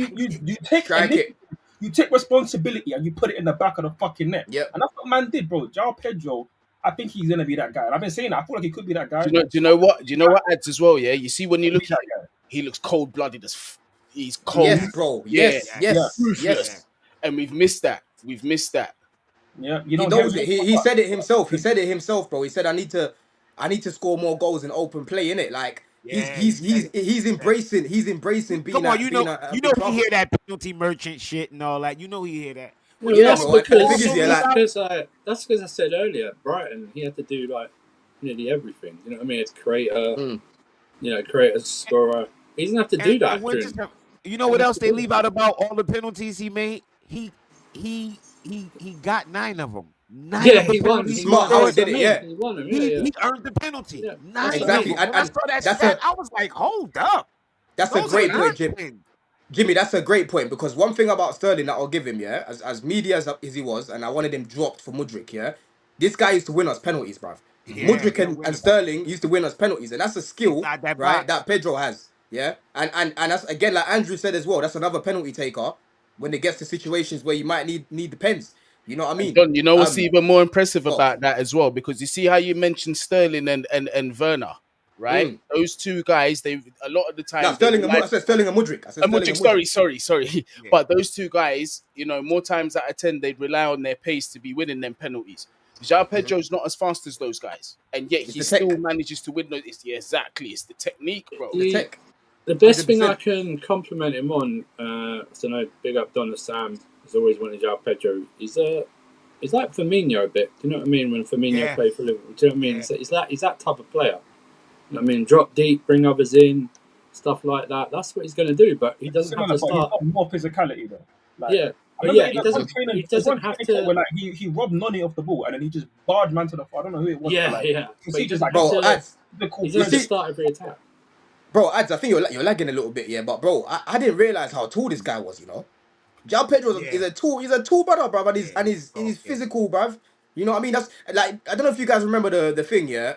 it. You take responsibility and you put it in the back of the fucking net. Yep. And that's what man did, bro. João Pedro, I think he's gonna be that guy. And I've been saying that. I feel like he could be that guy. Do you know what? Do you know what adds as well? Yeah, you see when you look at him, he looks cold blooded as he's cold. Yes, bro. Yes. And we've missed that. Yeah, he knows it. He said it himself. He said it himself, bro. He said, "I need to score more goals in open play." Innit? Like he's embracing being. Come on, you know he hear that penalty merchant shit and all that. You know he hear that. Well, that's because I said earlier, at Brighton, he had to do like nearly everything. You know what I mean? It's creator, scorer. He doesn't have to do that. You know what else they leave out about all the penalties he made? He got 9 of them. Nine Yeah, of the he won. penalties He's He smart won. how said he That's did what I it. mean. Yeah, He won him. he Yeah. earned the penalty. Yeah, 9 that's of what I them. exactly. mean. When I saw that stat, I was like, hold up. That's a Those are great point, not Jim. things. Jimmy, that's a great point because one thing about Sterling that I'll give him, yeah, as media as he was, and I wanted him dropped for Mudryk, yeah. This guy used to win us penalties, bruv. Yeah, Mudryk he'll and win. Sterling used to win us penalties, and that's a skill, Inside that right, box. that Pedro has, yeah. And that's again, like Andrew said as well, that's another penalty taker when it gets to situations where you might need the pens. You know what I And mean? John, you know what's even more impressive Well, about that as well? Because you see how you mentioned Sterling and Werner, right? mm. Those two guys, they a lot of the No, time they Sterling and rely. I said Sterling and Mudryk. I said Sterling Mudryk, and Mudryk. sorry. Yeah. But those two guys, you know, more times out of 10, they'd rely on their pace to be winning them penalties. João Mhm. Pedro's not as fast as those guys, and yet It's he the still tech. manages to win those. Exactly. It's the technique, bro. The He, tech. the best Hundred thing I percent. can compliment him on, so no, big up Donna Sam, has always wanted João Pedro. He's like Firmino a bit. Do you know what I mean? When Firmino Yeah. played for Liverpool, do you know what I mean? Yeah. He's that type of player. You know what I mean, drop deep, bring others in, stuff like that. That's what he's going to do. But he doesn't have Similar, to but he's start. got more physicality though. Like, Yeah, I but remember yeah, in he that one doesn't. training, He there's one doesn't have training to. where like he robbed Nani off the ball and then he just barred man to the. I don't know who it was, but Yeah, like yeah. you But see he just doesn't like have Bro, to. ads. physical He You doesn't have to see, start every attack. bro, ads. I think you're lagging a little bit, yeah. But bro, I didn't realize how tall this guy was. You know, João Pedro is Yeah. a tall. He's a tall brother, bruv, and Yeah. he's Yeah. physical, bruv. You know what I mean? That's like I don't know if you guys remember the thing, yeah.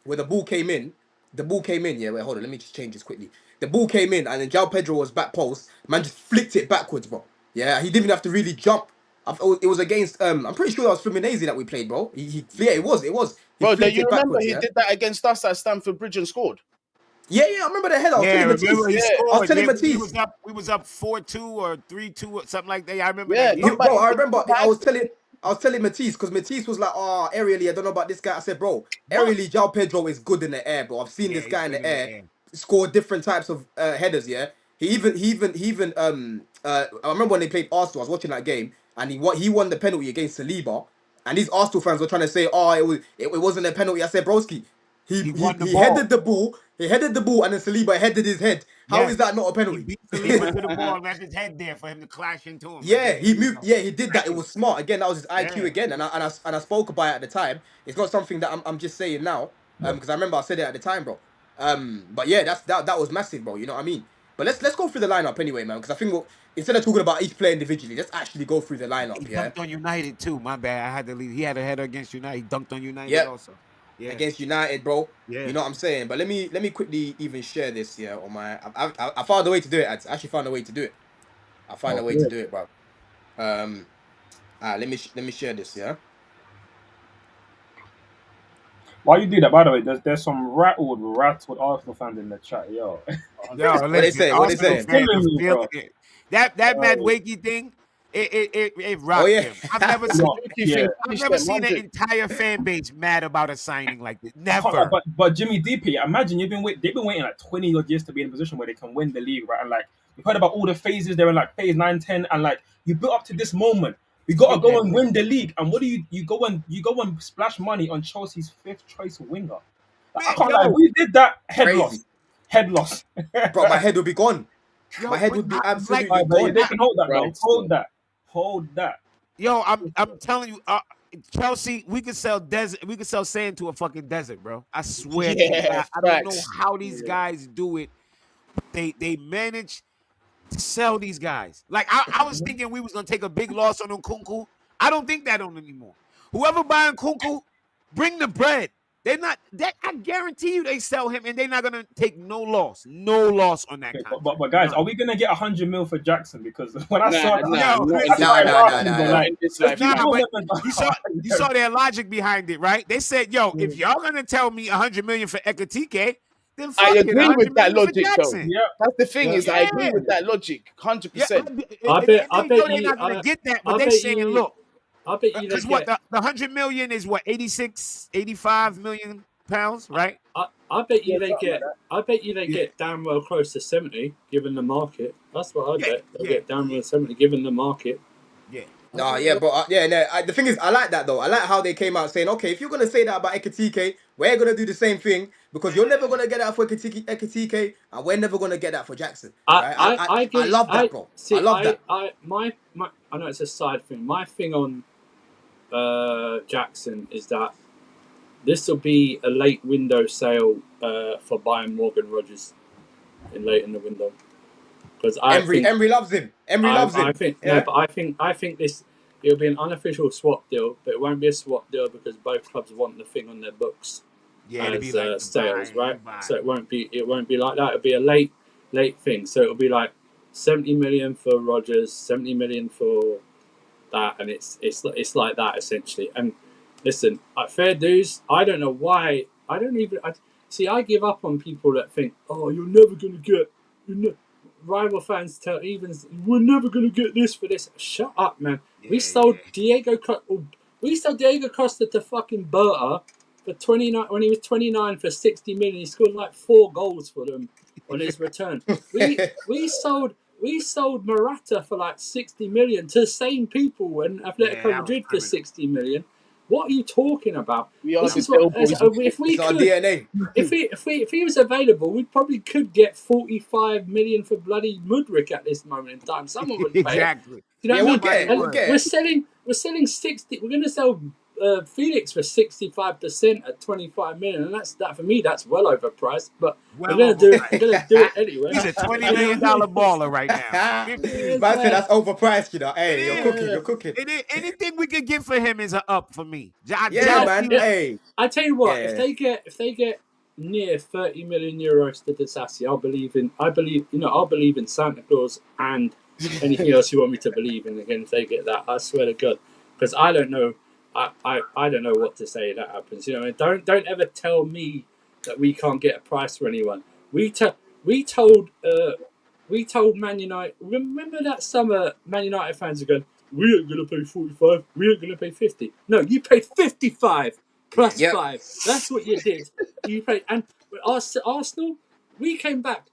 Where the ball came in. The ball came in, yeah. Wait, hold on. Let me just change this quickly. The ball came in, and then João Pedro was back post. Man just flicked it backwards, bro. Yeah, he didn't even have to really jump. It was against I'm pretty sure that was Fluminense that we played, bro. Yeah, it was. He Bro, do flicked you it remember backwards, he yeah. did that against us at Stamford Bridge and scored? Yeah, I remember the header. I was Yeah, telling remember Matisse. he Yeah. I was scored. telling Yeah, Matisse. we was up 4-2 or 3-2 or something like that. I remember Yeah, that He, game. not by bro, I it remember wasn't by accident. I was telling Matisse because Matisse was like, oh, aerially, I don't know about this guy. I said, bro, But aerially, João Pedro is good in the air, bro. I've seen Yeah, this he's guy in good the in the air air. score different types of headers. Yeah, he even I remember when they played Arsenal. I was watching that game and he won the penalty against Saliba, and these Arsenal fans were trying to say, oh, it wasn't a penalty. I said, broski, he He he won the he ball. headed the ball. He headed the ball, and then Saliba headed his head. How is Yes. that not a He penalty? beat Saliba to the ball and left his head there for him to clash into him. Like, Yeah, yeah, he here you moved. go. Yeah, he did that. It Exactly. was smart. Again, that was his IQ Yeah. again, and I spoke about it at the time. It's not something that I'm just saying now, because I remember I said it at the time, bro. But yeah, that was massive, bro. You know what I mean? But let's go through the lineup anyway, man, because I think instead of talking about each player individually, let's actually go through the He lineup. Yeah. dunked on United too. My bad. I had to leave. He had a header against United. He dunked on United Yep. also. Yeah. Against United, bro. Yeah. You know what I'm saying? But let me quickly even share this. Yeah, on my I found a way to do it. I actually found a way to do it. I found a way to do it, bro. Let me share this. Yeah. While you do that, by the way, there's some rattled Arsenal fans in the chat, yo. Yo, What they listen, say? What they Arsenal saying? fans Killing are me, feeling bro. it. That Matt Oh, Wakey thing, it Oh rocked yeah. them. I've never seen no, you yeah. think I've finish never them seen an 100? entire fan base mad about a signing like this. I can't lie, Never. but Jimmy DP, imagine they've been waiting like 20 odd years to be in a position where they can win the league, right? And like we've heard about all the phases, they're in like phase 9, 10, and like you built up to this moment. We gotta go Yeah. and win the league. And what do you go and splash money on Chelsea's fifth choice winger? Like, I Man, can't lie, if yo, we did that, head Crazy. loss. Head loss. Bro, my head would be gone. My yo, head would be like, absolutely Alright, but gone. they can hold that though. Right, Hold still. that. Hold that. yo, I'm telling you, Chelsea, we could sell sand to a fucking desert, bro. I swear to Yeah, God, I don't know facts. how these guys do it. But they manage to sell these guys. Like I was thinking we was gonna take a big loss on Nkunku. I don't think that on anymore. Whoever buying Nkunku, bring the bread. They're not that. I guarantee you, they sell him, and they're not gonna take no loss on that Okay, contract. but guys, None. are we gonna get 100 mil for Jackson? Because when I saw that, Nah, Yo, not in listen, this No, life. no, no, no, Not no. in this there's life. people nah, but that- you saw their logic behind it, right? They said, "Yo, if y'all gonna tell me 100 million for Ekatike, then fuck I it, agree 100 with that million for logic, though. Jackson." Yeah, That's the thing yeah. is, I agree Yeah. with that logic, 100%. Yeah, I and bet. they I know bet they're you. not gonna get that, but I they bet saying, you. "Look, I bet you they because what get. the 100 million is what 86, 85 million pounds, right?" I bet you Yeah, they something like get. that. I bet you they Yeah, get damn well close to 70, given the market. That's what I yeah, bet. They'll yeah, get damn yeah, well 70, given the market. yeah. No, yeah, bro. Yeah, no. The thing is, I like that though. I like how they came out saying, okay, if you're gonna say that about Ekatike, we're gonna do the same thing because you're never gonna get that for Ekatike, and we're never gonna get that for Jackson, right? I I get. love that, I bro. I see. love that. My. I know it's a side thing. My thing on Jackson is that this will be a late window sale for buying Morgan Rogers late in the window, because Emery loves him. Emery loves I him. think no, Yeah. but I think this it'll be an unofficial swap deal, but it won't be a swap deal because both clubs want the thing on their books Yeah, it'd be as like you sales, buy, right? you buy. So it won't be like that. It'll be a late thing. So it'll be like 70 million for Rogers, 70 million for that, and it's like that essentially. And listen, fair dues. I don't know why. I don't even. I give up on people that think, oh, you're never gonna get. Rival fans tell evens, we're never gonna get this for this. Shut up, man. We sold Diego. We sold Diego Costa to fucking Berta for 29 when he was 29 for 60 million. He scored like 4 goals for them on his return. We sold Morata for like 60 million to the same people and Yeah, Atletico that was Madrid for criminal. 60 million. What are you talking about? We are This the is what Del Boys. if we It's our could DNA. if he was available, we probably could get 45 million for bloody Mudryk at this moment in time. Someone would pay it. Exactly. You know Yeah, what I we'll mean? get it. And We'll get we're it. selling 60. We're going to sell Felix for 65% at 25 million, and that for me that's well overpriced. But Well we're overpriced. gonna do it anyway. He's a $20 You know million what I mean? baller right now. Man 50. It's said that's overpriced, you know. It Hey, you're is. cooking. You're cooking. It is. Anything we could get for him is an up for me. Yeah, yeah, man. Chelsea, yeah. Hey. I tell you what, Yeah. if they get near 30 million euros to Disassi, I'll believe in Santa Claus and anything else you want me to believe in again if they get that. I swear to God, because I don't know. I don't know what to say if that happens. You know, don't ever tell me that we can't get a price for anyone. We told Man United. Remember that summer, Man United fans are going, we ain't gonna pay 45. We ain't gonna pay 50. No, you paid 55 plus Yep. 5. That's what you did. You paid, and Arsenal, we came back.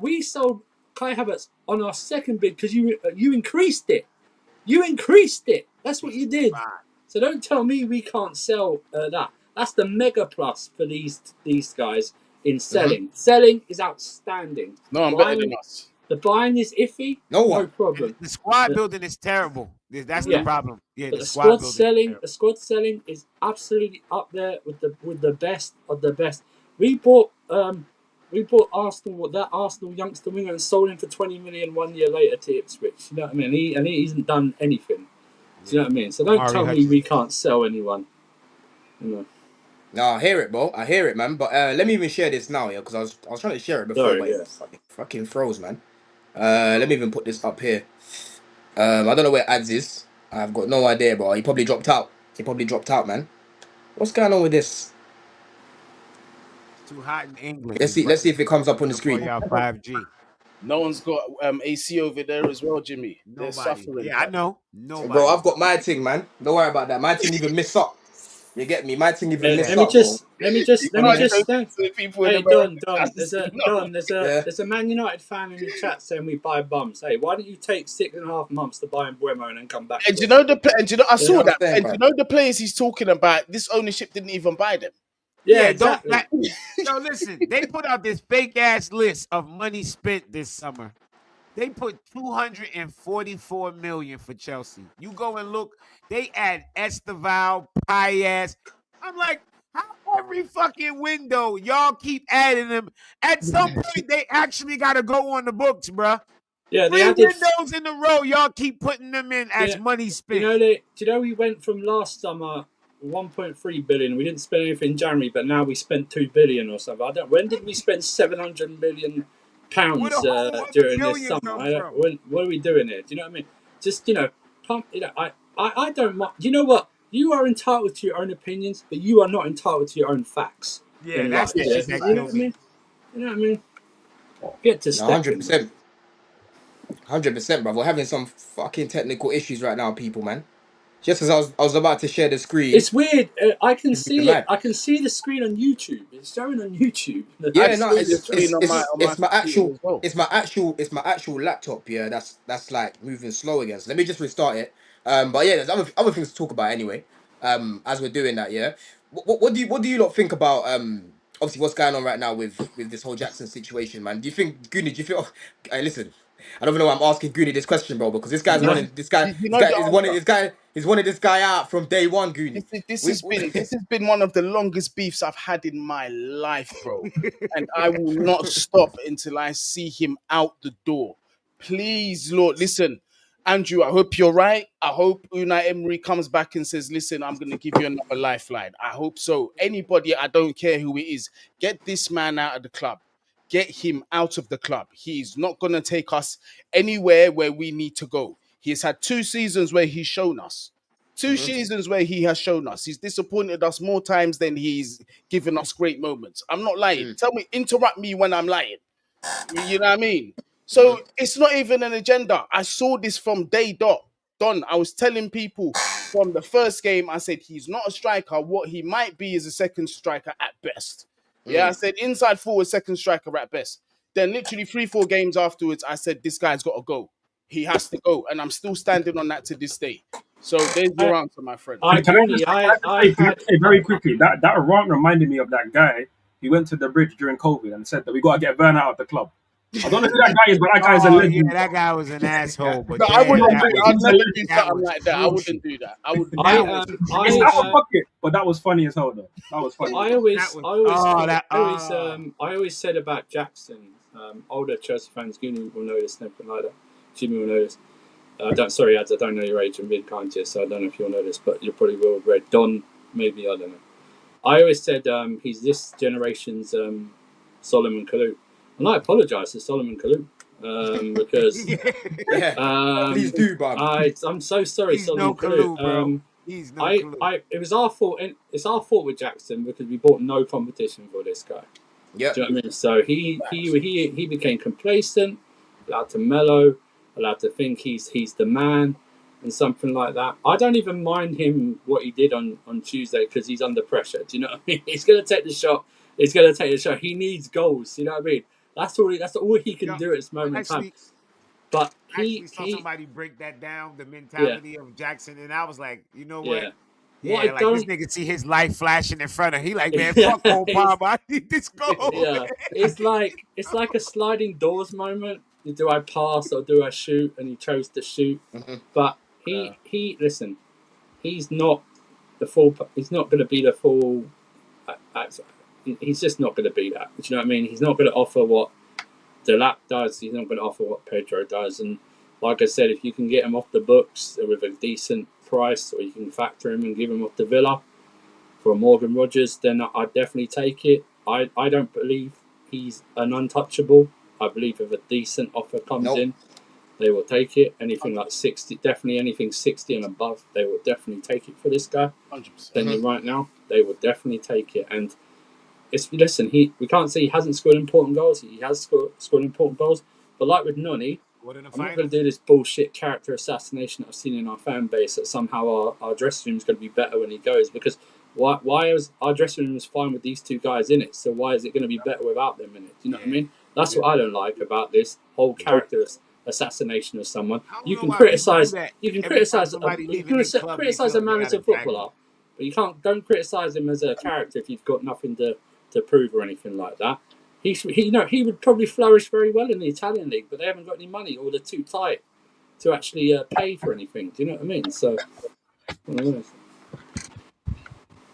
We sold Kai Havertz on our second bid because you increased it. You increased it. That's what you did. So don't tell me we can't sell that. That's the mega plus for these guys in selling. Selling is outstanding. No one better than us. The buying is iffy. No No one. problem. the squad building is terrible. That's the Yeah. problem. Yeah, But the squad building. the squad selling is absolutely up there with the best of the best. We bought that Arsenal youngster winger and sold him for 20 million 1 year later to Ipswich. You know what I mean? He hasn't done anything. Do you know what I mean? So don't tell me we can't sell anyone. You know. No, I hear it, bro. I hear it, man. But let me even share this now, yeah, because I was trying to share it before, Sorry, but yeah. it fucking froze, man. Let me even put this up here. I don't know where ads is. I've got no idea, bro. He probably dropped out. Man. What's going on with this? It's too hot in England. Let's see if it comes up on the For screen. y'all 5G. No one's got AC over there as well, Jimmy. They're Nobody. suffering. Yeah, I know. Nobody. Bro, I've got my thing, man. Don't worry about that. My thing even miss up. You get me? My thing even miss Let me up, bro. just. People in Hey, America. Don. Yeah. There's a Man United fan in the chat saying we buy bums. Hey, why don't you take 6.5 months to buy Mbuemo and then come back? And you know I saw what I'm that. saying, And bro? you know the players he's talking about. This ownership didn't even buy them. Yeah, don't. exactly. No, listen. They put out this fake ass list of money spent this summer. They put 244 million for Chelsea. You go and look. They add Esteval, Paez. I'm like, how every fucking window y'all keep adding them? At some point, they actually got to go on the books, bruh. Yeah, they 3 added. windows in a row, y'all keep putting them in as money spent. Do you know we went from last summer 1.3 billion. We didn't spend anything in January, but now we spent 2 billion or something. When did we spend 700 million pounds Where the whole other during this billion summer? come from? What are we doing here? Do you know what I mean? Just I don't mind. You know what? You are entitled to your own opinions, but you are not entitled to your own facts. Yeah, in that's life, the shit that You know killed what I me. mean? You know what I mean? Get to No, step in. 100%. 100%, bro. We're having some fucking technical issues right now, people, man. Just as I was about to share the screen. It's weird. I can It's see it. mad. I can see the screen on YouTube. It's showing on YouTube. Yeah, no, it's it's my actual laptop. Yeah, that's like moving slow again. So let me just restart it. But yeah, there's other things to talk about anyway. As we're doing that, yeah. What do you lot think about obviously what's going on right now with this whole Jackson situation, man? Do you think Goonie? Do you feel? Hey, listen. I don't even know why I'm asking Goody this question, bro, because this guy's You know, wanted this guy you this know guy the is wanted answer. this guy he's wanted this guy out from day one, Goody. This has been one of the longest beefs I've had in my life, bro. And I will not stop until I see him out the door. Please, Lord, listen, Andrew. I hope you're right. I hope Unai Emery comes back and says, "Listen, I'm going to give you another lifeline." I hope so. Anybody, I don't care who it is, get this man out of the club. Get him out of the club. He's not going to take us anywhere where we need to go. He's had 2 seasons where he's shown us. Two Mhm. seasons where he has shown us. He's disappointed us more times than he's given us great moments. I'm not lying. Mm. Tell me, interrupt me when I'm lying. You know what I mean? So Mhm. it's not even an agenda. I saw this from day dot. Don, I was telling people from the first game, I said he's not a striker. What he might be is a second striker at best. Yeah, I Mm. said inside forward, second striker at best. Then literally 3, 4 games afterwards, I said this guy's got to go. He has to go, and I'm still standing on that to this day. So there's your answer, my friend. I Goody, Can I just say very quickly that rant reminded me of that guy who went to the bridge during COVID and said that we got to get Vern out of the club. I don't know who that guy is, but that guy's a Oh yeah, legend. that guy was an asshole. But No, I damn, wouldn't that do. was I'd He's a never do legend. that something was like that. I crucial. wouldn't do that. I would That never. was It's I out of crucial. pocket, but that was funny as hell, though. That was funny. I always, That was I always, oh thought, that I always said about Jackson. Older Chelsea fans, Goody will know this, and everything like that. Jimmy will know this. Sorry, ads. I don't know your age. I'm being kind to you, so I don't know if you'll know this, but you probably will have read. Don, maybe I don't know. I always said he's this generation's Solomon Kalou, and I apologise to Solomon Kalou because Yeah. Please do, Bob. I'm so sorry, he's no Solomon clue, bro. Kalou. He's no clue. It was our fault. It's our fault with Jackson because we bought no competition for this guy. Yeah. Do you know what I mean? So he became complacent, allowed to mellow, allowed to think he's the man, and something like that. I don't even mind him what he did on Tuesday because he's under pressure. Do you know what I mean? He's going to take the shot. He's going to take the shot. He needs goals. You know what I mean? That's all he can do at this moment in time. But I saw somebody break that down, the yeah, mentality of Jackson, and I was like, you know what? yeah. Yeah, What I like this don't, nigga see his life flashing in front of him. He like, man, yeah, fuck old Bob. I need this goal. yeah. It's like a sliding doors moment. Do I pass or do I shoot? And he chose to shoot. Mhm. But he listen. He's not the full. He's not going to be the full. He's just not going to be that. Do you know what I mean? He's not going to offer what Delap does. He's not going to offer what Pedro does. And like I said, if you can get him off the books with a decent price, or you can factor him and give him off the Villa for Morgan Rogers, then I'd definitely take it. I don't believe he's an untouchable. I believe if a decent offer comes in, they will take it. Anything like 60, definitely anything 60 and above, they will definitely take it for this guy. 100%. Then right now, they will definitely take it. And we can't say he hasn't scored important goals. He has scored important goals. But like with Noni, I'm not going to do this bullshit character assassination that I've seen in our fan base that somehow our dressing room is going to be better when he goes. Because why is our dressing room is fine with these two guys in it? So why is it going to be better without them in it? Do you know what I mean? That's what I don't like about this whole character assassination of someone. You can criticize a man as a footballer, but you don't criticize him as a character if you've got nothing to prove or anything like that. He would probably flourish very well in the Italian league, but they haven't got any money or they're too tight to actually pay for anything. Do you know what I mean? So, no,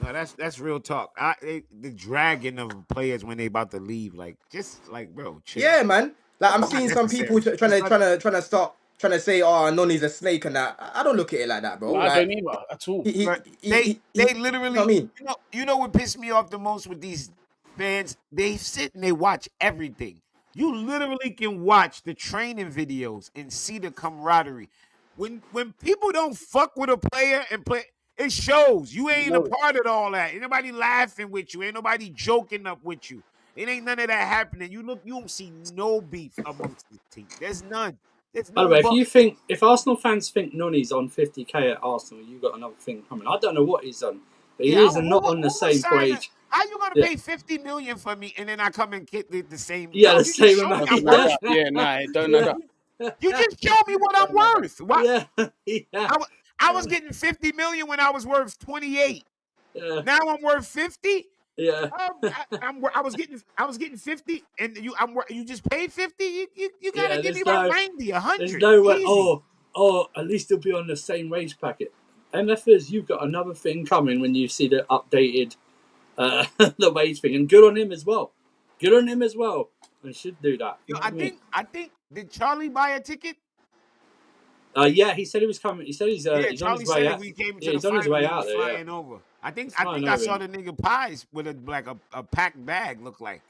that's real talk. The dragging of players when they about to leave, like just like bro, chill. Yeah, man. Like I'm It's not seeing some people necessary. trying to start trying to say, "Oh, Noni's a snake," and that. I don't look at it like that, bro. No, I Like don't either at all. They literally, you know what I mean? you know what pissed me off the most with these fans? They sit and they watch everything. You literally can watch the training videos and see the camaraderie. When people don't fuck with a player and play, it shows. You ain't a part of all that. Ain't nobody laughing with you. Ain't nobody joking up with you. It ain't none of that happening. You don't see no beef amongst the team. There's none. There's by no. the way, if Arsenal fans think Noni's on 50k at Arsenal, you got another thing coming. I don't know what he's on, but he is not on the same wage. How you gonna pay 50 million for me and then I come and get the same? Yeah, No, the same amount. Nothing like that. Yeah, nah, it don't know that. You just show me what I'm worth. Why? Yeah. I was getting 50 million when I was worth 28. Yeah. Now I'm worth 50. Yeah, I was getting 50, and you just paid 50. You gotta yeah. give me about 90, There's 100, no way. easy. At least they'll be on the same wage packet. MFers, you've got another thing coming when you see the updated the wage thing, and good on him as well. Good on him as well. I should do that. You Yo, know what I mean? I think did Charlie buy a ticket? Yeah, he said he was coming. He said Yeah, he's on his Charlie way said if out. we came to Yeah, the he's on his final, way he out was there. Yeah, flying over. he's I flying think I over. saw the nigga pies with a packed bag. Look like.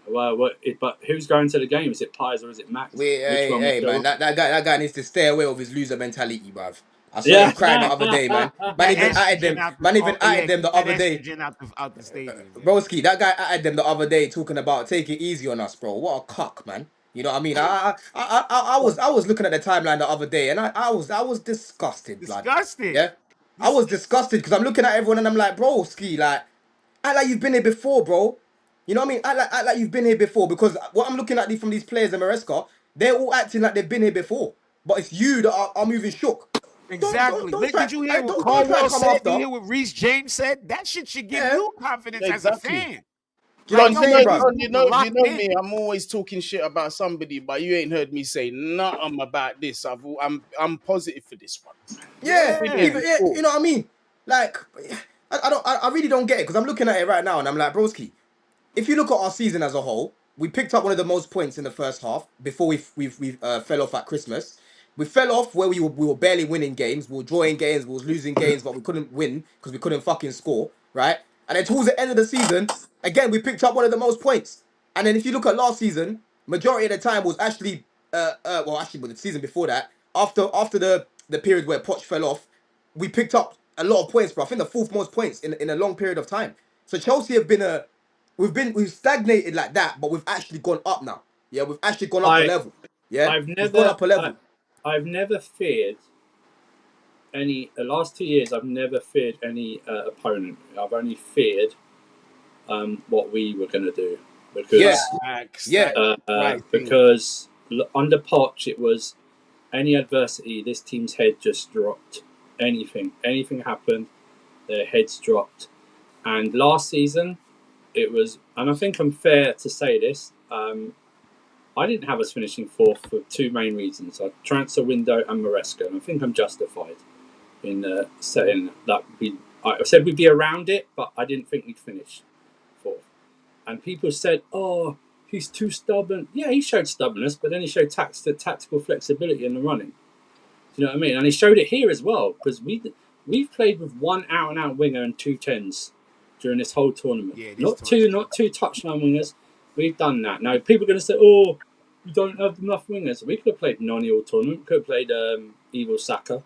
Well, but who's going to the game? Is it Pies or is it Max? Wait, Which hey, one will hey, show man, up? that guy needs to stay away with his loser mentality, bruv. I saw Yeah. him crying the other day, man. Keep Man that even added estrogen them. out the Man even added them keep the that other day. estrogen out the stadium, yeah. Broski, that guy added them the other day talking about take it easy on us, bro. What a cock, man. You know what I mean? I was looking at the timeline the other day and I was disgusted, blood. Disgusted. Yeah, I was disgusted because I'm looking at everyone and I'm like, bro, ski, like, act like you've been here before, bro. You know what I mean? Act like you've been here before because what I'm looking at from these players in Maresca, they're all acting like they've been here before, but it's you that are moving shook. Don't don't Exactly. don't try. Did you hear what Don't try and Caldwell come said? You after. hear what Reece James said? That shit should give Yeah, you confidence as a Exactly. fan. do you know what Like, I'm Don, yo, saying, man, bro? these dudes are you locked know in. me. I'm always talking shit about somebody, but you ain't heard me say nothing about this. I'm positive for this one. Yeah, Been here Yeah. even yeah, before. you know what I mean. Like, I really don't get it because I'm looking at it right now and I'm like, broski. If you look at our season as a whole, we picked up one of the most points in the first half before we fell off at Christmas. We fell off where we were barely winning games. We were drawing games, we was losing games, but we couldn't win because we couldn't fucking score, right? And then towards the end of the season, again we picked up one of the most points. And then if you look at last season, majority of the time was actually actually but the season before that, after the period where Poch fell off, we picked up a lot of points, bro. I think the fourth most points in a long period of time. So Chelsea have been we've stagnated like that, but we've actually gone up now. Yeah, we've actually gone up a I level. Yeah, I've we've gone never up a level. I've never feared any. The last 2 years, I've never feared any opponent. I've only feared what we were going to do Yeah, because yeah, That's the right thing. under Poch it was any adversity. This team's head just dropped. Anything happened, their heads dropped. And last season, it was, and I think I'm fair to say this. I didn't have us finishing fourth for two main reasons: transfer window and Maresca. And I think I'm justified in saying that I said we'd be around it, but I didn't think we'd finish fourth. And people said, "Oh, he's too stubborn." Yeah, he showed stubbornness, but then he showed tactical flexibility in the running. Do you know what I mean? And he showed it here as well because we've played with one out and out winger and two tens during this whole tournament. Yeah, Not two touchline wingers. We've done that. Now people are going to say, "Oh, we don't have enough wingers." We could have played Noni all tournament. We could have played Evil Saka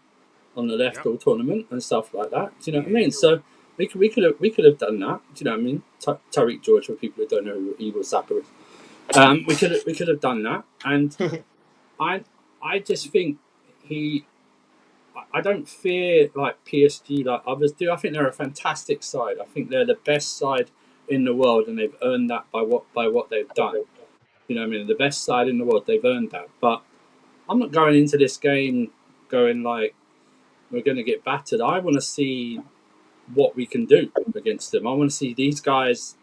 on the left all tournament and stuff like that. Do you know what I mean? So we could have done that. Do you know what I mean? Tariq George, for people who don't know who Evil Saka is. We could have done that, and I just think he. I don't fear like PSG like others do. I think they're a fantastic side. I think they're the best side in the world, and they've earned that by what they've done. You know what I mean? The best side in the world, they've earned that. But I'm not going into this game going like we're going to get battered. I want to see what we can do against them. I want to see these guys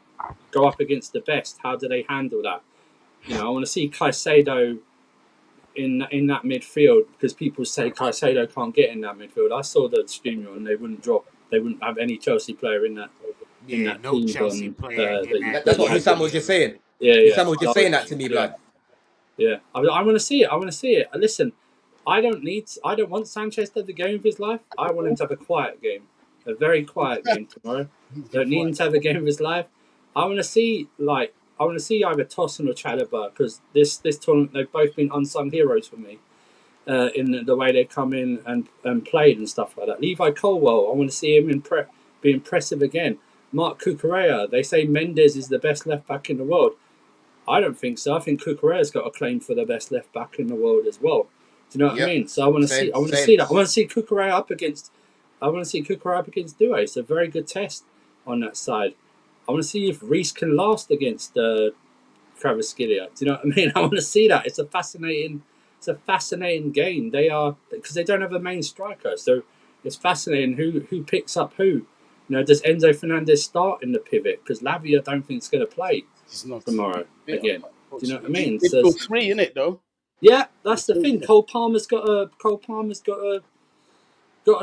go up against the best. How do they handle that? You know, I want to see Caicedo in that midfield because people say Caicedo can't get in that midfield. I saw the stream and they wouldn't have any Chelsea player in that no team. Chelsea player in that. that's what Husam was just saying. Yeah, Husam was just saying that to me, blood. Yeah, I want to see it. I want to see it. Listen, I don't want Sanchez to have the game of his life. I want him to have a quiet game, a very quiet game tomorrow. Don't need him to have the game of his life. I want to see either Tosin or Chalobah because this tournament they've both been unsung heroes for me in the way they come in and played and stuff like that. Levi Colwell, I want to see him be impressive again. Mark Cucurella, they say Mendes is the best left back in the world. I don't think so. I think Cucurella's got a claim for the best left back in the world as well. Do you know what I mean? So I want to see that. I want to see Cucurella up against Due. It's a very good test on that side. I want to see if Reece can last against Kvaratskhelia. Do you know what I mean? I want to see that. It's a fascinating game. They are because they don't have a main striker, so it's fascinating who picks up who. Does Enzo Fernandez start in the pivot? Because Lavia, I don't think is going to play He's not tomorrow fit, again. Do you know what I unfortunately. mean? So Midfield three, in it though. yeah, that's the Midfield thing. three. Cole Palmer's got to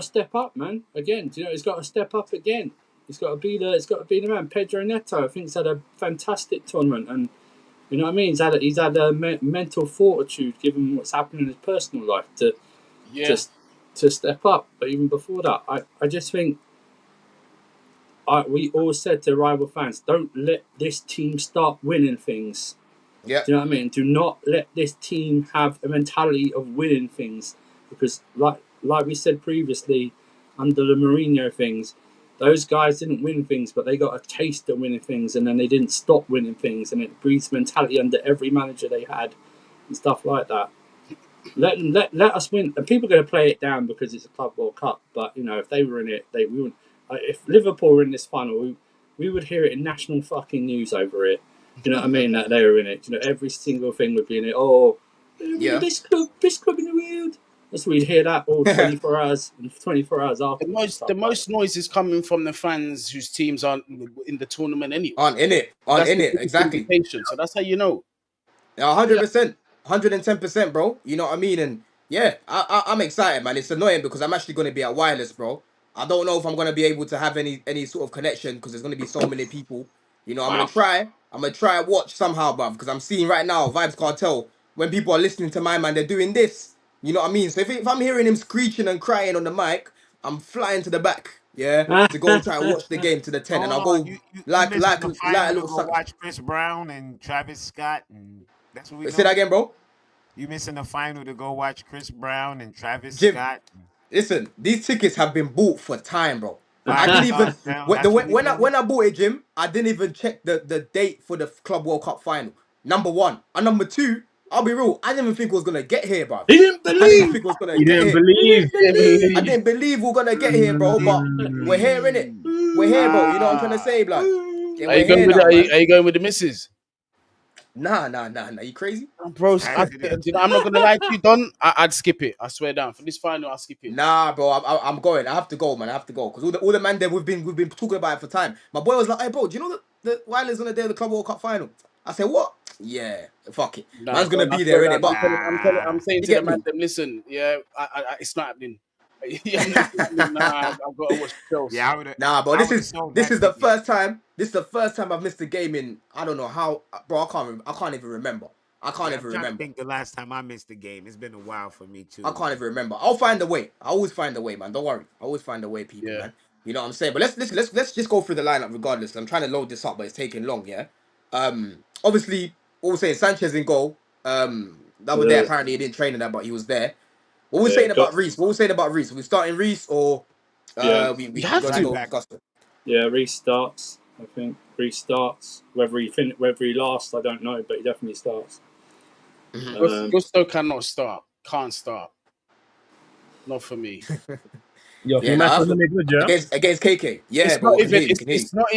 step up, man. Again, he's got to step up again. He's got to be the man. Pedro Neto, I think, has had a fantastic tournament, and you know what I mean. He's had a mental fortitude, given what's happened in his personal life, Yeah. to step up. But even before that, I just think we all said to rival fans, don't let this team start winning things. Yeah. Do you know what I mean? Do not let this team have a mentality of winning things, because like we said previously, under the Mourinho things, those guys didn't win things, but they got a taste of winning things, and then they didn't stop winning things, and it breeds mentality under every manager they had and stuff like that. Let us win, and people are going to play it down because it's a Club World Cup. But if they were in it, we wouldn't. If Liverpool were in this final, we would hear it in national fucking news over it. You know what I mean? That they were in it. Every single thing would be in it. Oh, Yeah. this club in the world. That's we'd hear that all 24 hours and 24 hours after. The most noise is coming from the fans whose teams aren't in the tournament anyway. Aren't in it. That's the biggest Exactly. indication. So that's how you know. 100%, 110%, bro. You know what I mean? And yeah, I'm excited, man. It's annoying because I'm actually going to be at Wireless, bro. I don't know if I'm going to be able to have any sort of connection because there's going to be so many people. I'm going Wow. to try. I'm going to try and watch somehow, bruv, because I'm seeing right now, Vibes Cartel, when people are listening to my man, they're doing this. You know what I mean? So if I'm hearing him screeching and crying on the mic, I'm flying to the back, yeah, to go and try and watch the game to the 10. And I'll Hold on, go you like, missing like, the like a final to little go sucker. watch Chris Brown and Travis Scott, and that's what we Say that doing. again, bro. You missing the final to go watch Chris Brown and Travis Jim. Scott. Listen, these tickets have been bought for time, bro. I 5 didn't stars even down. That's what we doing. when I bought it, Jim. I didn't even check the date for the Club World Cup final. Number one, and number two. I'll be real. I didn't even think it was gonna get here, bro. He didn't I didn't even believe. think it was gonna You get didn't here. believe. I didn't believe we are gonna get here, bro. But we're here, innit? Mm. We're here, bro. You know what I'm trying to say, blood? Yeah, Are we're you going here with now, man. are you going with the missus? Nah. You crazy? Bro, Hesitant. I'm not gonna lie to you, Don. I'd skip it. I swear down. For this final, I'll skip it. Nah, bro, I'm going. I have to go, man. I have to go because all the man there we've been talking about it for time. My boy was like, "Hey, bro, do you know the Wireless gonna do the Club World Cup final?" I said, "What? Yeah, fuck it. Nah, Man's gonna Don, I be swear there in down. it." But I'm saying you to the get man, me? them, listen, yeah, it's not happening. Yeah, I'm not happening. Nah, I've got to watch Chels. Yeah, I would have. Nah, bro. I This would have is sold this that is the ticket. first time. This is the first time I've missed a game in I don't know how, bro. I can't even remember. I can't Yeah, I'm even trying to remember. think the last time I missed the game. It's been a while for me too, I can't man. even remember. I'll find a way. I always find a way, man. Don't worry. I always find a way, people, Yeah, man. You know what I'm saying? But let's just go through the lineup regardless. I'm trying to load this up, but it's taking long, yeah. Obviously, what we're saying, Sanchez in goal. The other day Yeah, apparently he didn't train in that, but he was there. What we're yeah, saying about Reese? What we're saying about Reese? We starting Reese or yeah, you we're have gonna Right to. go back. Gusto? yeah. Restarts. I think restarts. Whether he lasts, I don't know, but he definitely starts. Gusto cannot start. Can't start. Not for me. Your Yeah, few no, matches that's gonna be good, yeah. against KK. Yeah, It's bro, not we can even. hear you. We can hear you. It's not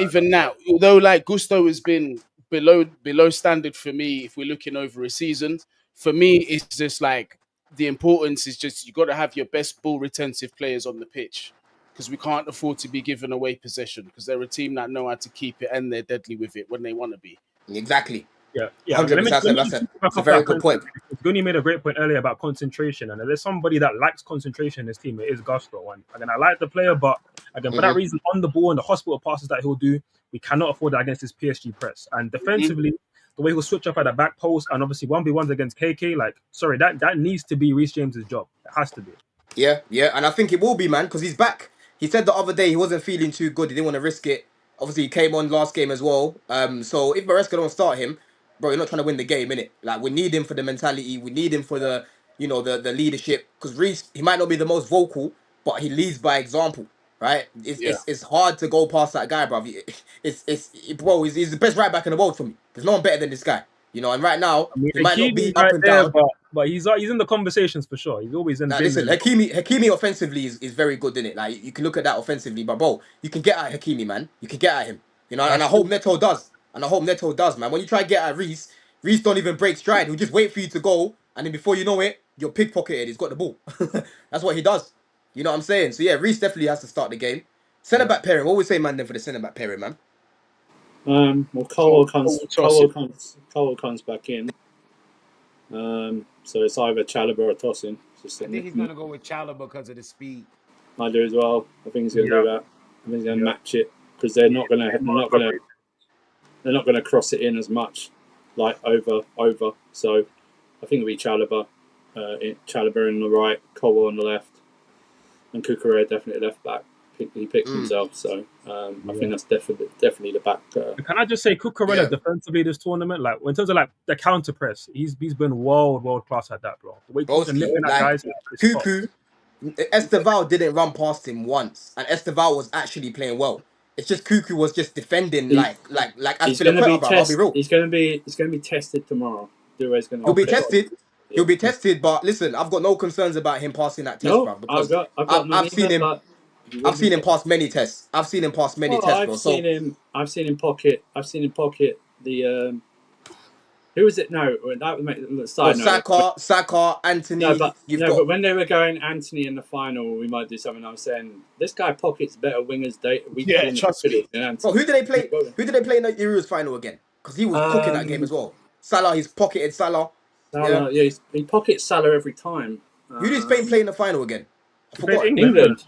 even now. Although like Gusto has been below standard for me. If we're looking over a season, for me, it's just like the importance is just you got to have your best ball retentive players on the pitch because we can't afford to be giving away possession because they're a team that know how to keep it and they're deadly with it when they want to be. Exactly. Yeah. Let me 100%. let me That's just a back that's a off very that good point. point. Because Gunny made a great point earlier about concentration, and if there's somebody that lacks concentration in this team, it is Gusto. And again, I like the player, but again, for that Hmm. reason, on the ball and the hospital passes that he'll do, we cannot afford that against this PSG press. And Mhm. defensively, the way he'll switch up at the back post, and obviously 1v1s against KK, like sorry, that needs to be Reece James's job. It has to be. Yeah, and I think it will be, man, because he's back. He said the other day he wasn't feeling too good. He didn't want to risk it. Obviously, he came on last game as well. So if Maresca don't start him, bro, you're not trying to win the game, innit? Like we need him for the mentality. We need him for the the leadership. Because Reece, he might not be the most vocal, but he leads by example, right? Yeah. It's hard to go past that guy, bro. Bro, he's the best right back in the world for me. There's no one better than this guy, And right now I mean, he might not Hakimi's be up right and there, down. but he's in the conversations for sure. He's always in Now bins. listen, Hakimi offensively is very good in it. Like you can look at that offensively, but bro, you can get at Hakimi, man. You can get at him, and That's I true. hope Neto does, man. When you try to get at Reese, Reese don't even break stride. He'll just wait for you to go, and then before you know it, you're pickpocketed. He's got the ball. That's what he does. You know what I'm saying? So yeah, Reese definitely has to start the game. Centre back pairing. What we say, man? Then for the centre back pairing, man. Well, Cole Comes back in. So it's either Chalobah or Tosin. I think he's gonna go with Chalobah because of the speed. I do as well. I think he's going to do that. I think he's going to match it because they're not going to cross it in as much, like over. So I think it'll be Chalobah on the right, Cole on the left, and Cucurella definitely left back. He picked himself, so I think that's definitely the back. Can I just say, Cucurella defensively this tournament, like in terms of like the counter press, he's been world class at that, bro. The way he's nipping at guys, Cuckoo, Esteval didn't run past him once, and Esteval was actually playing well. It's just Cuckoo was just defending like as to the point, bro. I'll be real. He's going to be tested tomorrow. Due's going to. He'll be tested. Yeah. He'll be tested, but listen, I've got no concerns about him passing that test, bro. Because I've seen him. I've seen him pass many tests. I've seen him pass many tests, bro. I've seen him pocket the. Who was it? No, that would make the side note. Saka, Anthony. But when they were going Anthony in the final, we might do something. I was saying this guy pockets better wingers. Trust me. Bro, who did they play? Who did they play in the Euros final again? Because he was cooking that game as well. Salah, he's pocketed Salah. He pockets Salah every time. Who did Spain play in the final again? I forgot. England.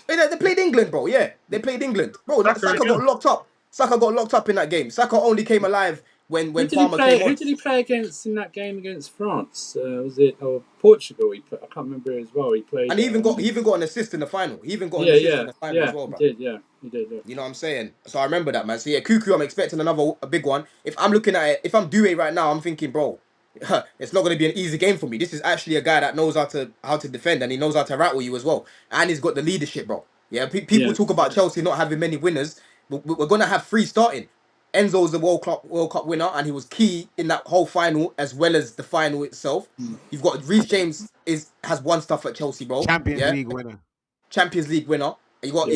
They played England, bro. Yeah, they played England, bro. Saka got locked up. Saka got locked up in that game. Saka only came alive when Palmer came on. Who did he play against in that game against France? Was it Portugal? I can't remember as well. He played, and he even got an assist in the final. He even got an assist in the final as well, bro. He did. Yeah. You know what I'm saying? So I remember that, man. So yeah, Cuckoo, I'm expecting a big one. If I'm looking at it, if I'm Due right now, I'm thinking, bro, it's not going to be an easy game for me. This is actually a guy that knows how to defend, and he knows how to rattle you as well, and he's got the leadership, bro. Yeah, people talk about Chelsea not having many winners. We're going to have 3 starting. Enzo's the World Cup winner, and he was key in that whole final as well as the final itself. You've got Reece James has won stuff at Chelsea, bro. Champions League winner. And you got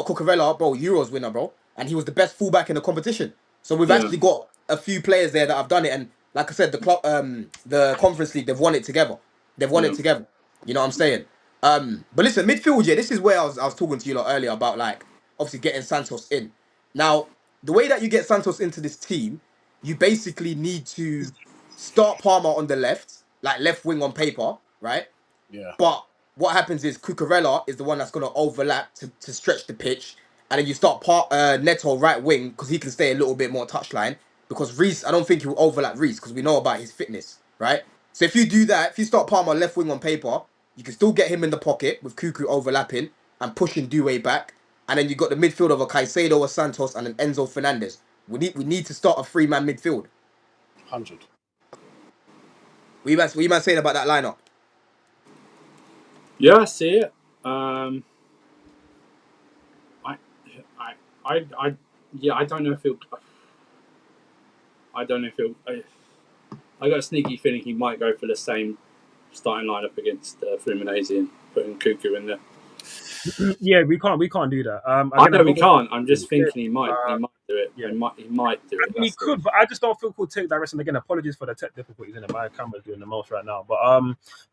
Cucurella, bro, Euros winner, bro, and he was the best fullback in the competition. So we've actually got a few players there that have done it, and like I said, the Conference League, they've won it together. You know what I'm saying? But listen, midfield, this is where I was talking to you lot earlier about, like, obviously getting Santos in. Now, the way that you get Santos into this team, you basically need to start Palmer on the left, like left wing on paper, right? Yeah. But what happens is Cucurella is the one that's going to overlap to stretch the pitch, and then you start Neto right wing because he can stay a little bit more touchline. Because Reece, I don't think he will overlap Reece because we know about his fitness, right? So if you do that, if you start Palmer left wing on paper, you can still get him in the pocket with Cuckoo overlapping and pushing Due back. And then you got the midfield of a Caicedo, a Santos, and an Enzo Fernandez. We need to start a 3-man midfield. 100. What you man saying about that lineup? Yeah, I see it. I don't know if he'll. I got a sneaky feeling he might go for the same starting lineup against Fluminense and putting Cuckoo in there. Yeah, we can't do that. I know we can't. I'm just thinking he might do it. Yeah. He might do it. I mean, he could, but I just don't feel cool take that risk. And again, apologies for the tech difficulties in it. My camera's doing the most right now. But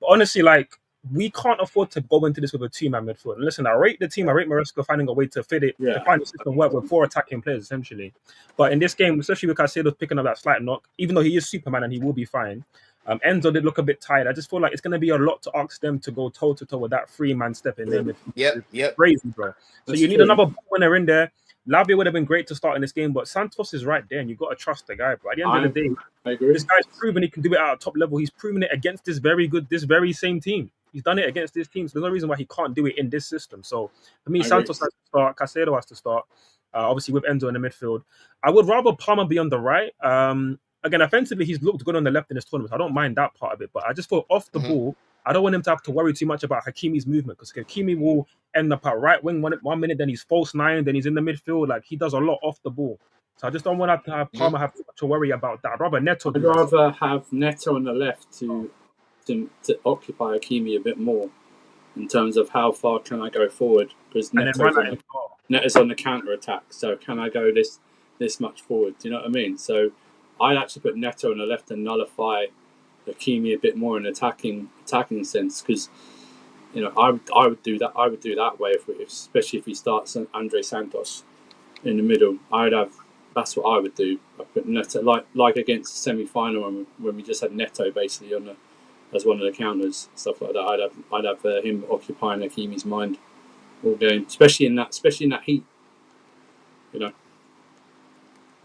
honestly, like, we can't afford to go into this with a 2-man midfield. And listen, I rate the team. I rate Maresca finding a way to fit it, to find the system work with 4 attacking players, essentially. But in this game, especially with Caicedo picking up that slight knock, even though he is Superman and he will be fine, Enzo did look a bit tired. I just feel like it's going to be a lot to ask them to go toe-to-toe with that 3-man step in there. Yep. Crazy, bro. So you need another winner in there. Lavia would have been great to start in this game, but Santos is right there, and you've got to trust the guy, bro. At the end of the day, I agree. This guy's proven he can do it at a top level. He's proven it against this very same team. He's done it against this team, so there's no reason why he can't do it in this system. So, for me, Santos has to start. Caicedo has to start, obviously with Enzo in the midfield. I would rather Palmer be on the right. Again, offensively, he's looked good on the left in this tournament. I don't mind that part of it, but I just feel off the ball, I don't want him to have to worry too much about Hakimi's movement, because Hakimi will end up at right wing one minute, then he's false 9, then he's in the midfield. Like, he does a lot off the ball. So I just don't want to have Palmer have too much to worry about that. I'd rather Neto. I'd rather have Neto on the left to occupy Hakimi a bit more in terms of how far can I go forward, because Neto's on the counter attack. So can I go this much forward? Do you know what I mean? So I'd actually put Neto on the left and nullify Hakimi a bit more in attacking sense, because you know, I would do that. I would do that way especially if he starts Andre Santos in the middle. That's what I would do. I put Neto like against the semi final when we just had Neto basically on as one of the counters, stuff like that. I'd have him occupying Hakimi's mind all game, especially in that heat. You know,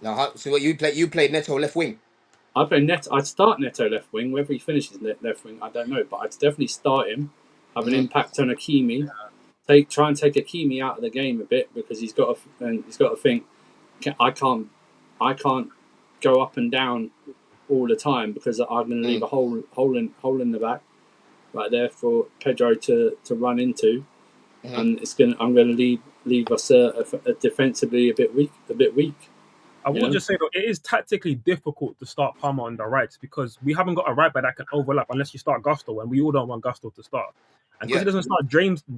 Now, so what you played Neto left wing. I'd start Neto left wing. Whether he finishes left wing, I don't know, but I'd definitely start him. Have an impact on Hakimi. Try and take Hakimi out of the game a bit because he's got to think. I can't go up and down all the time because I'm going to leave a hole in the back right there for Pedro to run into, and I'm going to leave us defensively a bit weak. I will just say though, it is tactically difficult to start Palmer on the rights because we haven't got a right back that can overlap unless you start Gusto, and we all don't want Gusto to start. And because he doesn't start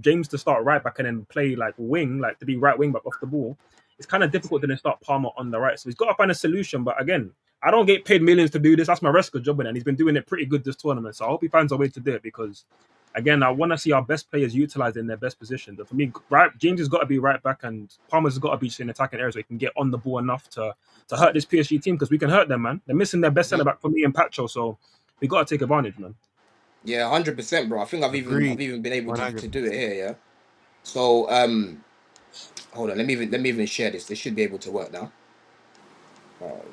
James to start right back and then play like wing, like to be right wing back off the ball, it's kind of difficult to then start Palmer on the right. So he's got to find a solution. But again, I don't get paid millions to do this. That's Maresca's job, and he's been doing it pretty good this tournament. So I hope he finds a way to do it because, again, I want to see our best players utilized in their best position. But for me, James has got to be right back, and Palmer's got to be in attacking areas where he can get on the ball enough to hurt this PSG team because we can hurt them, man. They're missing their best centre back for me and Pacho, so we got to take advantage, man. Yeah, 100%, bro. I think I've even been able to do it here. Yeah. So hold on. Let me even share this. This should be able to work now.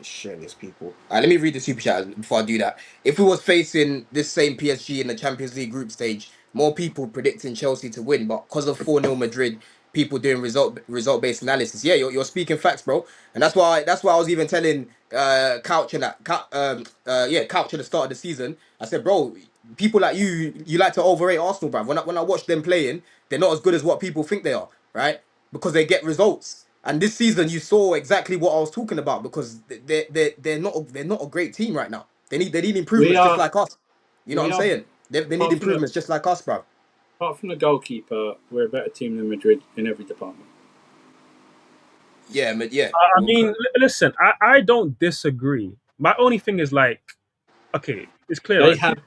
Share this, people. Let me read the super chat before I do that. If we was facing this same PSG in the Champions League group stage, more people predicting Chelsea to win, but because of 4-0 Madrid, people doing result based analysis. Yeah, you're speaking facts, bro. And that's why I was even telling Couch and Couch at the start of the season. I said, bro, people like you like to overrate Arsenal, bro. When I watch them playing, they're not as good as what people think they are, right? Because they get results. And this season, you saw exactly what I was talking about because they're not a great team right now. They need improvements just like us. You know what I'm saying? They need improvements just like us, bro. Apart from the goalkeeper, we're a better team than Madrid in every department. Yeah, but yeah. I mean, listen, I don't disagree. My only thing is like, okay, it's clear. They have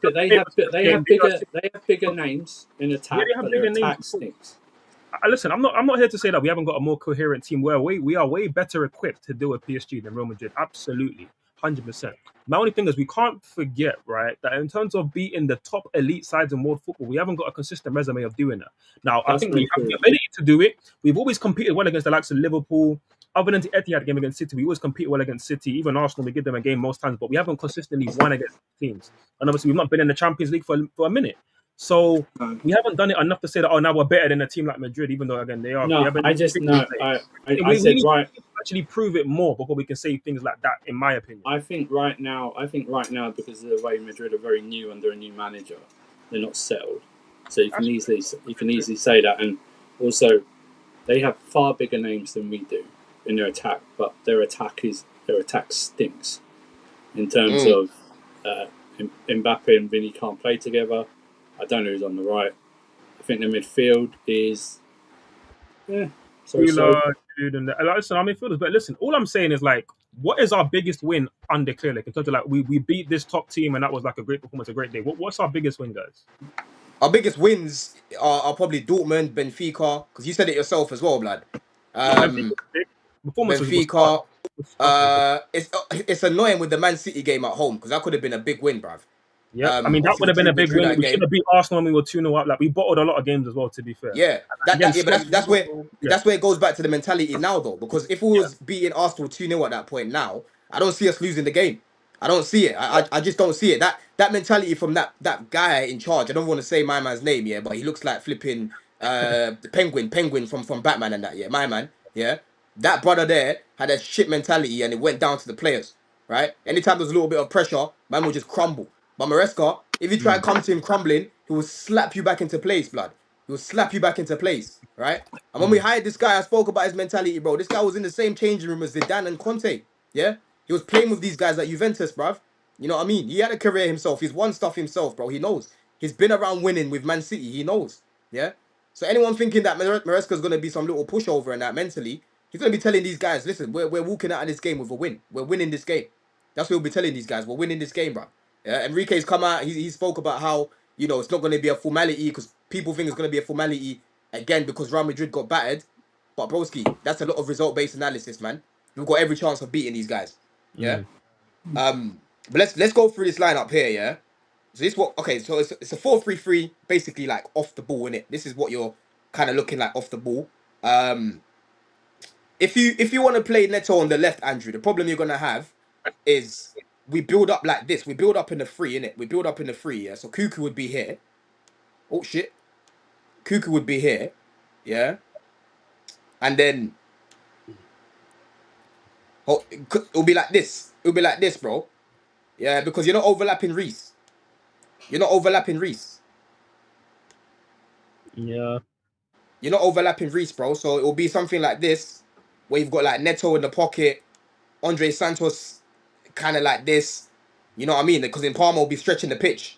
bigger names in attack, but their attack stinks. Listen, I'm not here to say that we haven't got a more coherent team. We are way better equipped to deal with PSG than Real Madrid. Absolutely, 100%. My only thing is we can't forget, right, that in terms of beating the top elite sides in world football, we haven't got a consistent resume of doing that. Now, I think we have the ability to do it. We've always competed well against the likes of Liverpool. Other than the Etihad game against City, we always compete well against City. Even Arsenal, we give them a game most times, but we haven't consistently won against teams. And obviously, we've not been in the Champions League for a minute. So we haven't done it enough to say that now we're better than a team like Madrid, even though again they are. No, I said right. Actually, prove it more before we can say things like that. In my opinion, I think right now because of the way Madrid are very new under a new manager, they're not settled. So you can easily say that, and also they have far bigger names than we do in their attack, but their attack stinks in terms of Mbappe and Vinny can't play together. I don't know who's on the right. I think the midfield is dude, and listen, our midfielders. But listen, all I'm saying is like, what is our biggest win under Clear Lake in terms of like we beat this top team and that was like a great performance, a great day. What's our biggest win, guys? Our biggest wins are probably Dortmund, Benfica, because you said it yourself as well, blood. Benfica. It's annoying with the Man City game at home because that could have been a big win, bruv. Yeah, I mean that would have been a big win. We should have beat Arsenal when we were 2-0 up. Like we bottled a lot of games as well. To be fair, yeah, but that's where it goes back to the mentality now, though. Because if we was beating Arsenal 2-0 at that point, now I don't see us losing the game. I don't see it. I just don't see it. That mentality from that guy in charge. I don't want to say my man's name, yeah, but he looks like flipping the penguin from Batman and that. Yeah, my man. Yeah, that brother there had a shit mentality and it went down to the players. Right. Anytime there's a little bit of pressure, man will just crumble. But Maresca, if you try and come to him crumbling, he will slap you back into place, blood. He will slap you back into place, right? And when we hired this guy, I spoke about his mentality, bro. This guy was in the same changing room as Zidane and Conte, yeah? He was playing with these guys at Juventus, bruv. You know what I mean? He had a career himself. He's won stuff himself, bro. He knows. He's been around winning with Man City. He knows, yeah? So anyone thinking that Maresca's going to be some little pushover and that mentally, he's going to be telling these guys, listen, we're walking out of this game with a win. We're winning this game. That's what he'll be telling these guys. We're winning this game, bro. Yeah, Enrique's come out. He spoke about how it's not going to be a formality because people think it's going to be a formality again because Real Madrid got battered. But broski, that's a lot of result-based analysis, man. We've got every chance of beating these guys. Yeah. But let's go through this lineup here. Yeah. So this what okay. So it's a 4-3-3, basically like off the ball, innit? This is what you're kind of looking like off the ball. If you want to play Neto on the left, Andrew, the problem you're gonna have is we build up like this. We build up in the free, innit? We build up in the free, yeah. So Cuckoo would be here. Oh shit, Cuckoo would be here, yeah. And then it'll be like this. It'll be like this, bro. Yeah, because you're not overlapping Reese. You're not overlapping Reese. Yeah. You're not overlapping Reese, bro. So it'll be something like this, where you've got like Neto in the pocket, Andre Santos, kind of like this. You know what I mean? Because in Palmer will be stretching the pitch.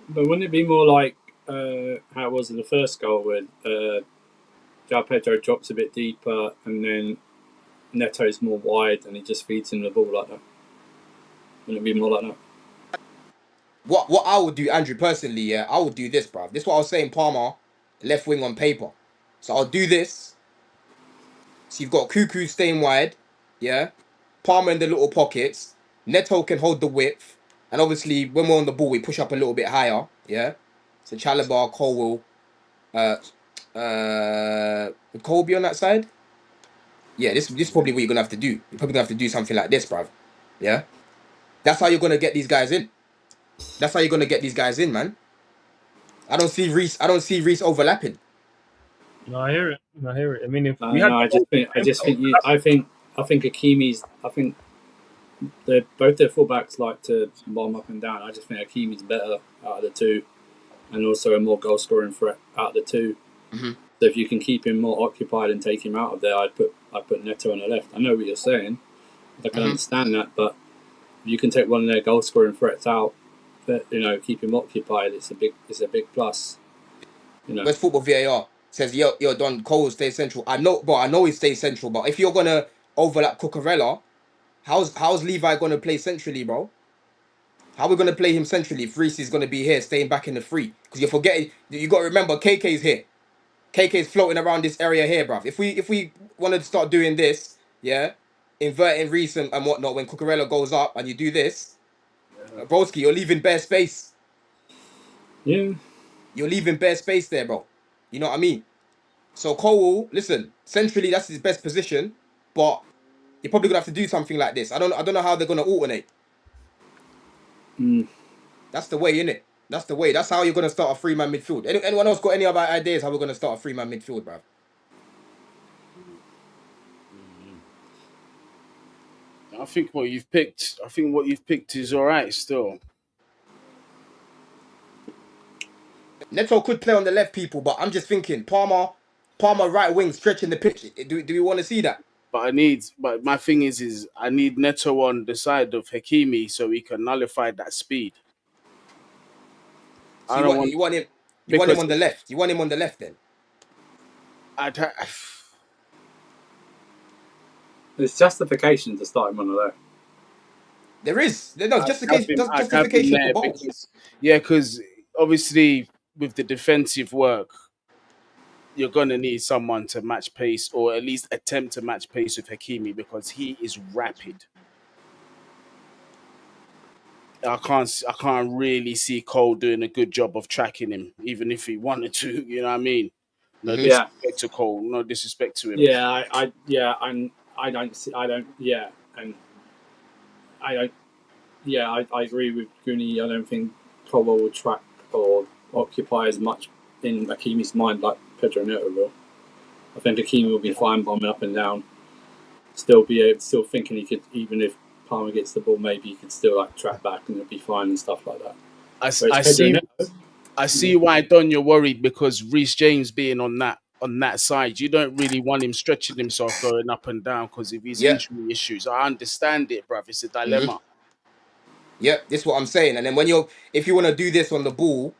But wouldn't it be more like how it was in the first goal when João Pedro drops a bit deeper and then Neto's more wide and he just feeds him the ball like that? Wouldn't it be more like that? What I would do, Andrew, personally, yeah, I would do this, bro. This is what I was saying, Palmer, left wing on paper. So I'll do this. So you've got Cuckoo staying wide, yeah. Palmer in the little pockets. Neto can hold the width. And obviously, when we're on the ball, we push up a little bit higher, yeah. So Chalobah, Colwell, would Cole be on that side? Yeah, this is probably what you're gonna have to do. You're probably gonna have to do something like this, bruv. Yeah? That's how you're gonna get these guys in. That's how you're gonna get these guys in, man. I don't see Reese overlapping. No, I hear it. I hear it. I mean, if No, we had, I think Hakimi's. I think both their fullbacks like to bomb up and down. I just think Hakimi's better out of the two, and also a more goal scoring threat out of the two. Mm-hmm. So if you can keep him more occupied and take him out of there, I'd put Neto on the left. I know what you're saying. I can understand that, but if you can take one of their goal scoring threats out, but keep him occupied, it's a big plus. Where's football VAR? Says yo Don Cole stay central. I know he stays central, but if you're gonna overlap Cucurella, how's Levi gonna play centrally, bro? How are we gonna play him centrally if Reese is gonna be here, staying back in the free? Because you're forgetting, you gotta remember KK's here. KK's floating around this area here, bruv. If we wanted to start doing this, yeah, inverting Reese and whatnot, when Cucurella goes up and you do this, broski, you're leaving bare space. Yeah. You're leaving bare space there, bro. You know what I mean? So Cole, listen, centrally that's his best position, but you're probably gonna have to do something like this. I don't know how they're gonna alternate. That's the way, innit? That's the way. That's how you're gonna start a 3-man midfield. Anyone else got any other ideas how we're gonna start a 3-man midfield, bruv? I think what you've picked is all right still. Neto could play on the left, people, but I'm just thinking Palmer right wing stretching the pitch. Do we want to see that? But my thing is I need Neto on the side of Hakimi so he can nullify that speed. So you want him on the left. You want him on the left then? There's justification to start him on the left. There is. No, justification for both. Because obviously with the defensive work, you're gonna need someone to match pace or at least attempt to match pace with Hakimi because he is rapid. I can't really see Cole doing a good job of tracking him, even if he wanted to. You know what I mean? No disrespect to Cole. No disrespect to him. I agree with Goonie. I don't think Cole will track or occupy as much in Hakimi's mind like Pedro Neto will. I think Hakimi will be fine bombing up and down. Still thinking he could, even if Palmer gets the ball, maybe he could still track back and it'll be fine and stuff like that. I see why Don you're worried because Reece James being on that side, you don't really want him stretching himself going up and down because of his injury issues. I understand it, bruv. It's a dilemma. Yeah, this is what I'm saying. And then if you want to do this on the ball,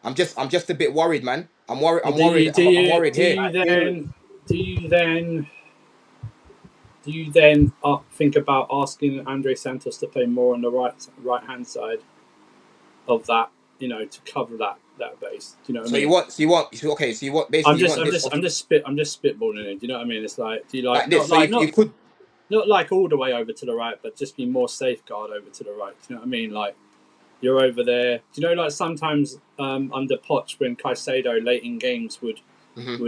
I'm just a bit worried, man. I'm worried. I'm worried here. Do you then think about asking Andre Santos to play more on the right hand side of that, to cover that that base. Do you know what So I you mean? want, okay. So you want basically you want this I'm just spitballing it. Do you know what I mean? It's like, do you like like this. So you could. not like all the way over to the right, but just be more safeguard over to the right. Do you know what I mean? Like you're over there. Do you know, like sometimes under Poch when Caicedo late in games would Mhm.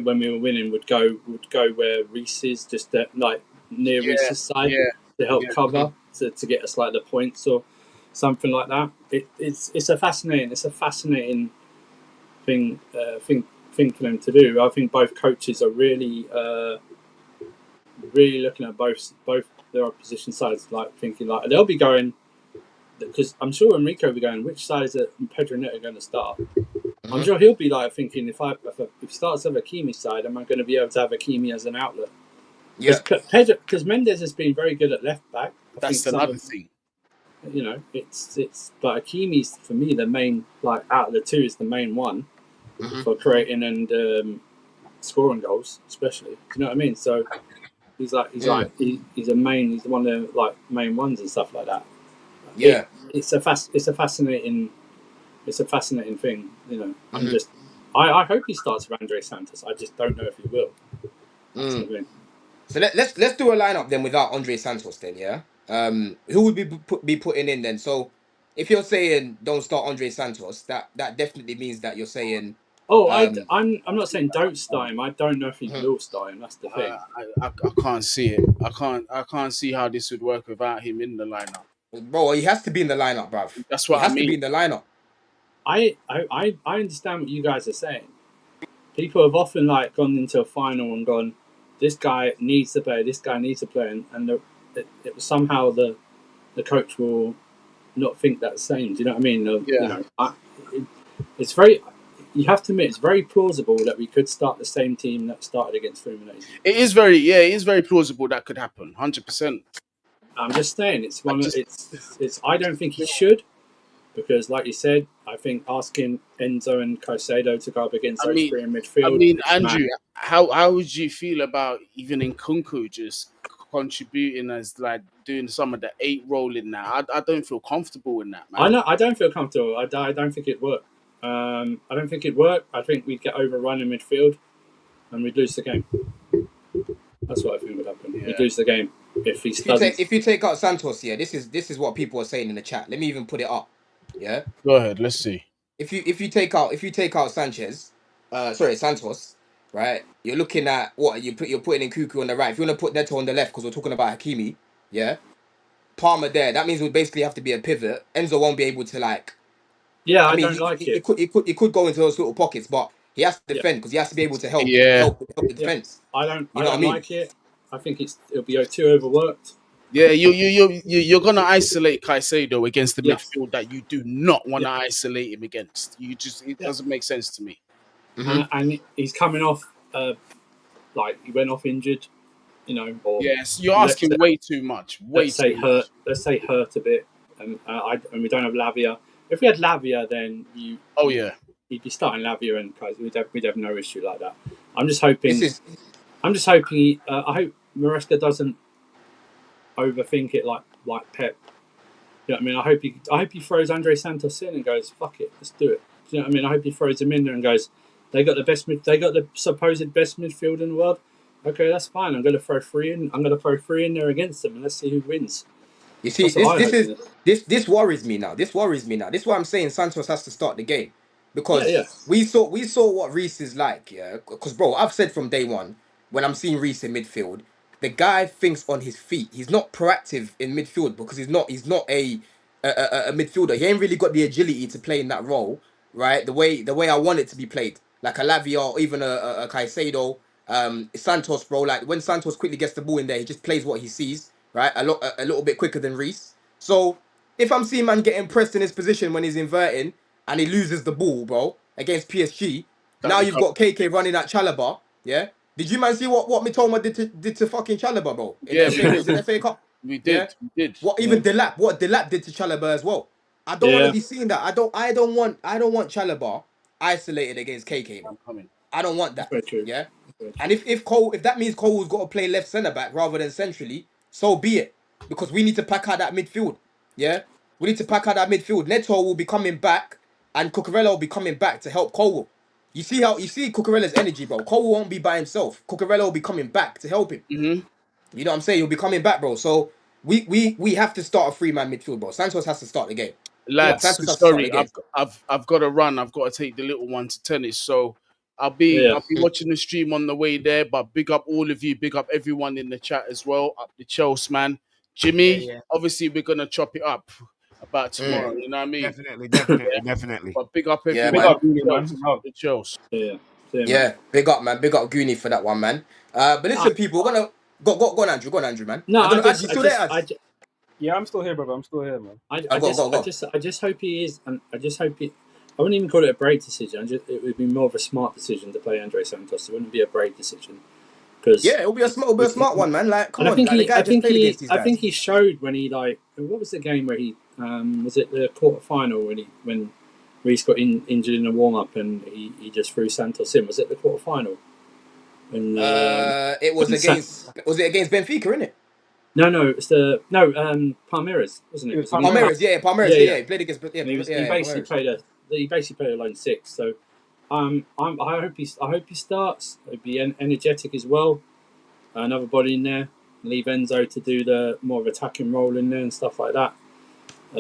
when we were winning would go where Reece is, just like near Yeah, Reece's side yeah, to help yeah. cover to get us like the points or something like that. It's a fascinating thing for them to do. I think both coaches are really looking at both their opposition sides, like thinking like they'll be going, because I'm sure Enrico will be going, which side is it Pedro Neto going to start? I'm Mhm. sure he'll be like thinking, if he starts with Hakimi side, am I going to be able to have Hakimi as an outlet? Yeah. Because Mendes has been very good at left back. I That's think some another of, thing. you know, it's but Hakimi's for me the main, like out of the two is the main one Mhm. for creating and scoring goals, especially. Do you know what I mean? So he's Mm. he's one of the like main ones and stuff like that. Yeah. It's a fascinating thing. You know, Mhm. I hope he starts with Andre Santos. I just don't know if he will. That's the Mm. thing. So let's do a lineup then without Andre Santos then, yeah. Who would be putting in then? So if you're saying don't start Andre Santos, that definitely means that you're saying, Oh, um, I'm not saying don't start him. I don't know if he mhm. will start him. That's the thing. I can't see it. I can't see how this would work without him in the lineup. Bro, he has to be in the lineup, bruv. That's He what I has to be mean. in the lineup. I understand what you guys are saying. People have often like gone into a final and gone, this guy needs to play. This guy needs to play, and it was somehow the coach will not think that same. Do you know what I mean? You Yeah, know, it's very. You have to admit, it's very plausible that we could start the same team that started against Fluminense. it is very plausible that could happen. 100%. I'm just saying, it's I one. just, It's. I don't think he should, because, like you said, I think asking Enzo and Caicedo to go up against I those mean, three in midfield is mad. Andrew, how would you feel about even in Kunku just contributing as like doing some of the eight rolling now? I don't feel comfortable in that, I man. know. I don't feel comfortable. I don't think it'd work. I don't think it'd work. I think we'd get overrun in midfield, and we'd lose the game. That's what I think would happen. We'd Yeah, lose the game if he doesn't. If you take out Santos, yeah, this is what people are saying in the chat. Let me even put it up. Yeah. go ahead. Let's see. If you take out Sanchez, sorry, Santos, right? You're looking at what you're putting in Cuckoo on the right. If you want to put Neto on the left, because we're talking about Hakimi, yeah. Palmer there. That means we basically have to be a pivot. Enzo won't be able to like. Yeah, I I mean, don't like he it. could go into those little pockets, but he has to Yeah, defend because he has to be able to Yeah, help the yeah. defense. You I know what I don't mean? like it. I think it'll be too overworked. yeah. You're gonna isolate Caicedo against the Yes. midfield that you do not want Yeah. to isolate him against. It Yeah. doesn't make sense to me. Hmm. And he's coming off. Like he went off injured. You know, or Yes, you're let's asking way too much. Way let's say too hurt. much. Let's say hurt a bit. And we don't have Lavia. If we had Lavia, then Oh yeah. you'd be starting Lavia and Kaiser. We'd have no issue like that. I'm just This hoping. is I'm just hoping. I hope Maresca doesn't overthink it like Pep. You know what I mean? I hope he throws Andre Santos in and goes, "Fuck it, let's do it." Do you know what I mean? I hope he throws him in there and goes, "They got the supposed best midfield in the world. Okay, that's fine. I'm going to throw three in. I'm going to throw three in there against them, and let's see who wins." You see, That's what I hope. this worries me now. This worries me now. This is why I'm saying Santos has to start the game, Yeah, because yeah, we saw what Reece is like. Yeah, because bro, I've said from day one when I'm seeing Reece in midfield, the guy thinks on his feet. He's not proactive in midfield because he's not a midfielder. He ain't really got the agility to play in that role, right? The way I want it to be played, like a Lavia or even a Caicedo, Santos, bro. Like when Santos quickly gets the ball in there, he just plays what he sees, right? A little bit quicker than Reece. So if I'm seeing man getting pressed in his position when he's inverting and he loses the ball, bro, against PSG, That now you've become got KK running at Chalobah, yeah. Did you man see what Mitoma did to fucking Chalobah, bro? In the yeah, FA, was it FA Cup? Yeah. we did. What Yeah. even Delap did to Chalobah as well. I don't want to yeah. be seeing that. I don't want Chalobah isolated against KK, bro. I'm coming. I don't want That's that. very true. Yeah. That's very And true. if that means Cole's got to play left centre back rather than centrally, so be it. Because we need to pack out that midfield. Yeah. We need to pack out that midfield. Neto will be coming back and Cucurella will be coming back to help Colwell. You see Cucurella's energy, bro. Colwell won't be by himself. Cucurella will be coming back to help him. Mm-hmm. You know what I'm saying? He'll be coming back, bro. So we have to start a 3-man midfield, bro. Santos has to start the game. Yeah. Lads, Santos has to start the sorry, game. I've got to run. I've got to take the little one to tennis. So I'll be watching the stream on the way there. But big up all of you, big up everyone in the chat as well. Up the Chels, man. Jimmy, Yeah. obviously we're gonna chop it up about tomorrow. Mm. You know what I mean? Definitely, Yeah. definitely. But big up Yeah, Big everyone. man. up, really, man. Love. The Chels. Yeah. Yeah, man. Yeah, big up, man. Big up Goonie for that one, man. But listen, people, we're gonna go on, Andrew. Go on, Andrew, man. No, I don't know. You still there, Ads? Yeah, I'm still here, brother. I'm still here, man. Go. I just hope he is, and I just hope he. I wouldn't even call it a brave decision. It would be more of a smart decision to play Andre Santos. It wouldn't be a brave decision because, Yeah, it'll be a smart one, man. Like, come and on, like the guy just played against these I guys. think he showed when he what was the game where he was it the quarter final when Reece got injured in the warm up and he just threw Santos in. Was it the quarter final? When It was when was it against Benfica, innit? No, it's Palmeiras, wasn't it? It was It was Palmeiras. Palmeiras, Yeah. He played against And he basically played a lone six. So I hope he starts. He'd be energetic as well. Another body in there. Leave Enzo to do the more of attacking role in there and stuff like that.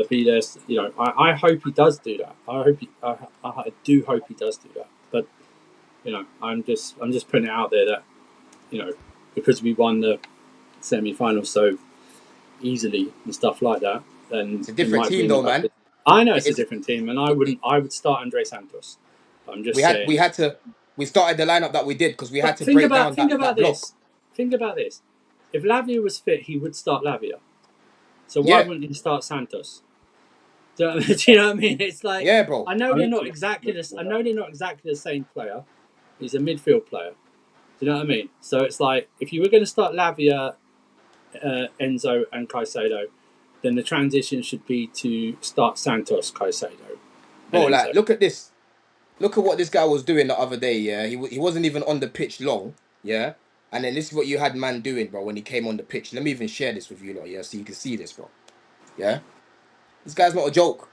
Be there. You know, I hope he does do that. I do hope he does do that. But you know, I'm just putting it out there that because we won the semi-final so easily and stuff like that, then It's a different team, though, man. I know it's a different team, and I would start Andre Santos. I'm just saying. We started the lineup that we did because we had to think break about down that block. Think about this. If Lavia was fit, he would start Lavia. So why wouldn't he start Santos? Do you know what I mean? It's like, yeah, bro. I know they're not exactly the same player. He's a midfield player. Do you know what I mean? So it's like, if you were going to start Lavia, Enzo, and Caicedo, then the transition should be to start Santos, Caicedo. Bro, like, look at this. Look at what this guy was doing the other day, yeah? He wasn't even on the pitch long, yeah? And then this is what you had man doing, bro, when he came on the pitch. Let me even share this with you lot, yeah? So you can see this, bro. Yeah? This guy's not a joke.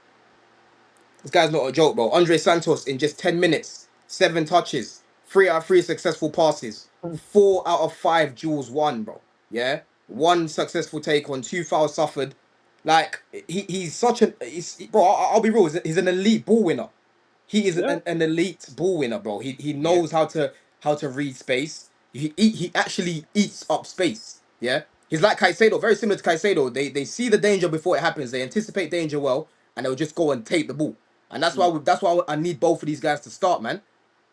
This guy's not a joke, bro. Andre Santos in just 10 minutes, 7 touches, 3 out of 3 successful passes, 4 out of 5 duels won, bro. Yeah? 1 successful take on, 2 fouls suffered. Like, he's such an... bro, I'll be real. He's an elite ball winner. He is an elite ball winner, bro. He knows how to read space. He actually eats up space. Yeah, he's like Caicedo, very similar to Caicedo. They see the danger before it happens. They anticipate danger well, and they'll just go and take the ball. And that's why I need both of these guys to start, man.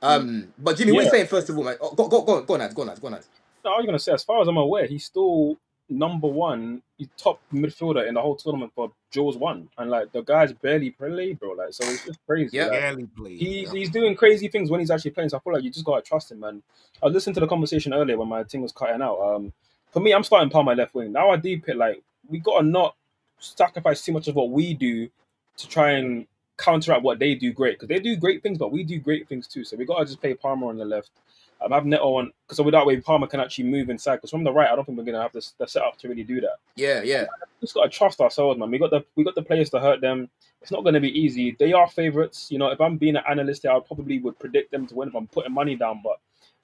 But Jimmy, what are you saying first of all, man? Oh, go, Nads. No, I was gonna say, as far as I'm aware, he's still number one, he's top midfielder in the whole tournament for Jaws 1, and like the guy's barely played, bro. Like, so it's just crazy. Yeah, like, Barely played. he's doing crazy things when he's actually playing. So I feel like you just gotta trust him, man. I listened to the conversation earlier when my thing was cutting out. For me, I'm starting Palmer left wing. Now I deep it, like we gotta not sacrifice too much of what we do to try and counteract what they do great, because they do great things, but we do great things too. So we gotta just play Palmer on the left. Have Neto on, because so that way Palmer can actually move inside. Because from the right, I don't think we're gonna have the setup to really do that. Yeah. Just gotta trust ourselves, man. We got the players to hurt them. It's not gonna be easy. They are favourites. You know, if I'm being an analyst here, I probably would predict them to win if I'm putting money down. But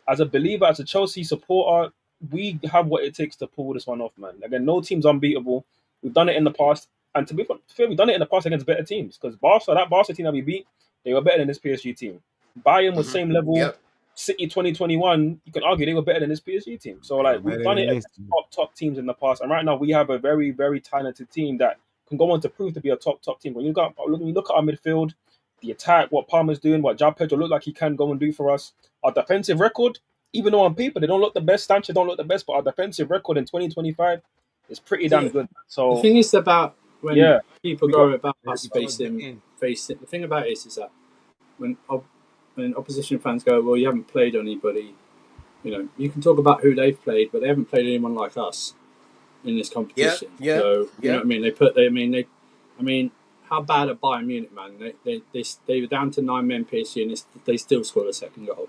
as a believer, as a Chelsea supporter, we have what it takes to pull this one off, man. Again, no team's unbeatable. We've done it in the past, and to be fair, we've done it in the past against better teams. Because that Barca team that we beat, they were better than this PSG team. Bayern was same level. Yep. City 2021, you can argue they were better than this PSG team. So like we've done it against top teams in the past, and right now we have a very, very talented team that can go on to prove to be a top team. When you look at our midfield, the attack, what Palmer's doing, what João Pedro look like he can go and do for us, our defensive record, even though on paper they don't look the best, Sanchez don't look the best, but our defensive record in 2025 is pretty damn good. So the thing is about when people go about us facing. The thing about it is that when opposition fans go, well, you haven't played anybody, you know, you can talk about who they've played, but they haven't played anyone like us in this competition. Yeah. So you know what I mean? I mean, how bad are Bayern Munich, man? They were down to 9 men PSG and they still scored a second goal.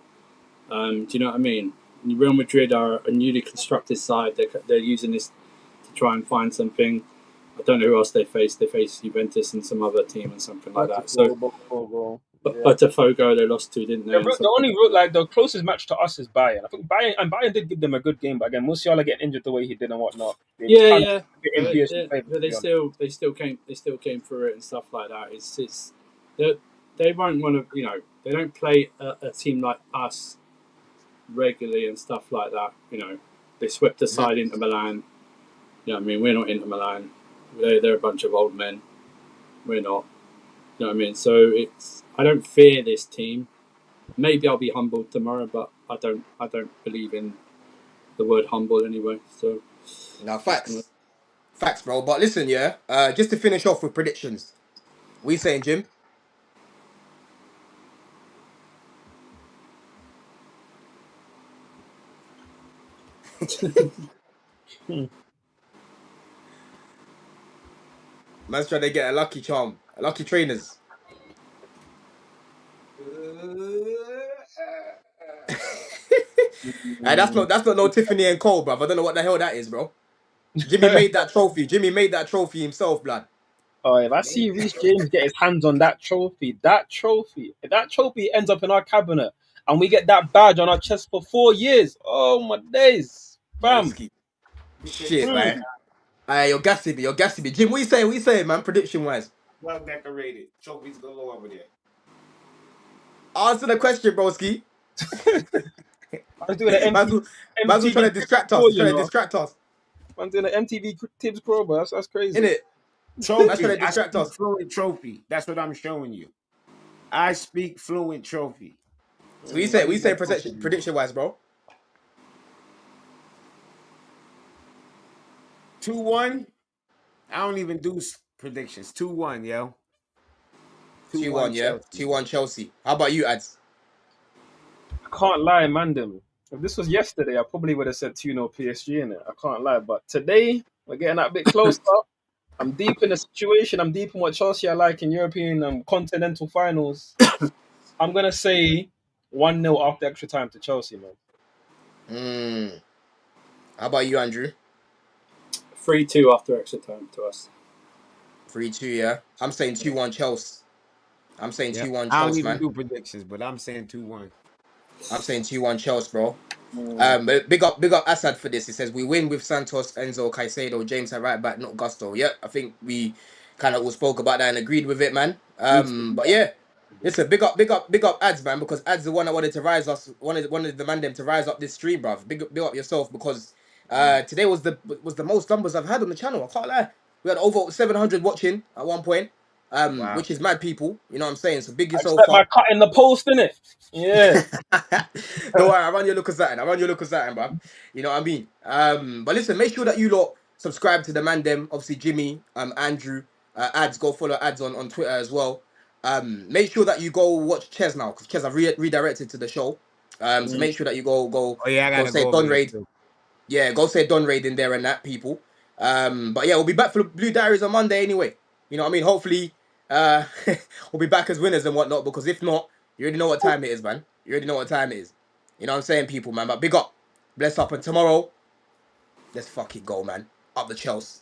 Do you know what I mean? Real Madrid are a newly constructed side. They're using this to try and find something. I don't know who else they faced. They faced Juventus and some other team and something like that. So Botafogo. Yeah. Botafogo they lost to, didn't they? And The only like the closest match to us is Bayern. I think Bayern did give them a good game, but again, Musiala getting injured the way he did and whatnot. It was kind of in PSG favour, but to be honest. they still came through it and stuff like that. It's they won't want to, you know, they don't play a team like us regularly and stuff like that. You know, they swept aside Inter Milan. You know what I mean? We're not Inter Milan. They're a bunch of old men. We're not. You know what I mean? So I don't fear this team. Maybe I'll be humbled tomorrow, but I don't believe in the word humble anyway. So Now, facts, bro. But listen, yeah. Just to finish off with predictions, we saying, Jim? Man's trying to get a lucky charm, a lucky trainers. And that's not no Tiffany and Cole, bro. I don't know what the hell that is, bro. Jimmy made that trophy. Jimmy made that trophy himself, blood. Oh, if I see Reece James get his hands on if that trophy ends up in our cabinet and we get that badge on our chest for 4 years, oh my days, fam. Broski. Shit, right? You're gassy me. You're gassy me. Jim, what you saying? What you saying, man? Prediction wise. Well decorated. Trophies galore over there. Answer the question, broski. I was doing an Man's trying to MTV distract us. crawl, He's trying to distract us. I'm doing an MTV Tibbs crawl, bro. That's crazy. Innit? Man's Trophy. trying to I distract speak us. fluent trophy. That's what I'm showing you. I speak fluent trophy. So we say prediction wise, bro. 2-1. I don't even do predictions. 2-1, yo. 2-1, yeah. Chelsea. 2-1 Chelsea. How about you, Ads? I can't lie, Mandem. If this was yesterday, I probably would have said 2-0 PSG in it. I can't lie. But today, we're getting that bit closer. I'm deep in the situation. I'm deep in what Chelsea are like in European continental finals. I'm going to say 1-0 after extra time to Chelsea, man. How about you, Andrew? 3-2 after extra time to us. 3-2, yeah. I'm saying 2-1 Chelsea. I'm saying 2-1 I don't Chelsea, even man. do predictions, but I'm saying 2-1. I'm saying 2-1 Chelsea, bro. But big up Assad for this. He says we win with Santos, Enzo, Caicedo, James at right back, not Gusto. Yep, I think we kind of all spoke about that and agreed with it, man. But yeah, listen, big up Ads, man, because Ads the one that wanted to rise us, wanted to demand them to rise up this stream, bruv. Big up yourself because today was the most numbers I've had on the channel. I can't lie. We had over 700 watching at one point. Wow. Which is mad people, you know what I'm saying? So big I yourself expect my up. cut in the post, innit? Yeah. Don't worry, I run your look at something. Bruv. You know what I mean? But listen, make sure that you lot subscribe to the man them. Obviously, Jimmy, Andrew, Ads. Go follow Ads on Twitter as well. Make sure that you go watch Chels now because Chels have redirected to the show. So make sure that you go Oh yeah, I go gotta say go over Don there Raid. too. Yeah, go say Don Raid in there and that people. But yeah, we'll be back for Blue Diaries on Monday anyway. You know what I mean? Hopefully, we'll be back as winners and whatnot. Because if not, you already know what time it is, man. You already know what time it is. You know what I'm saying, people, man. But big up, bless up, and tomorrow, let's fucking go, man. Up the Chels.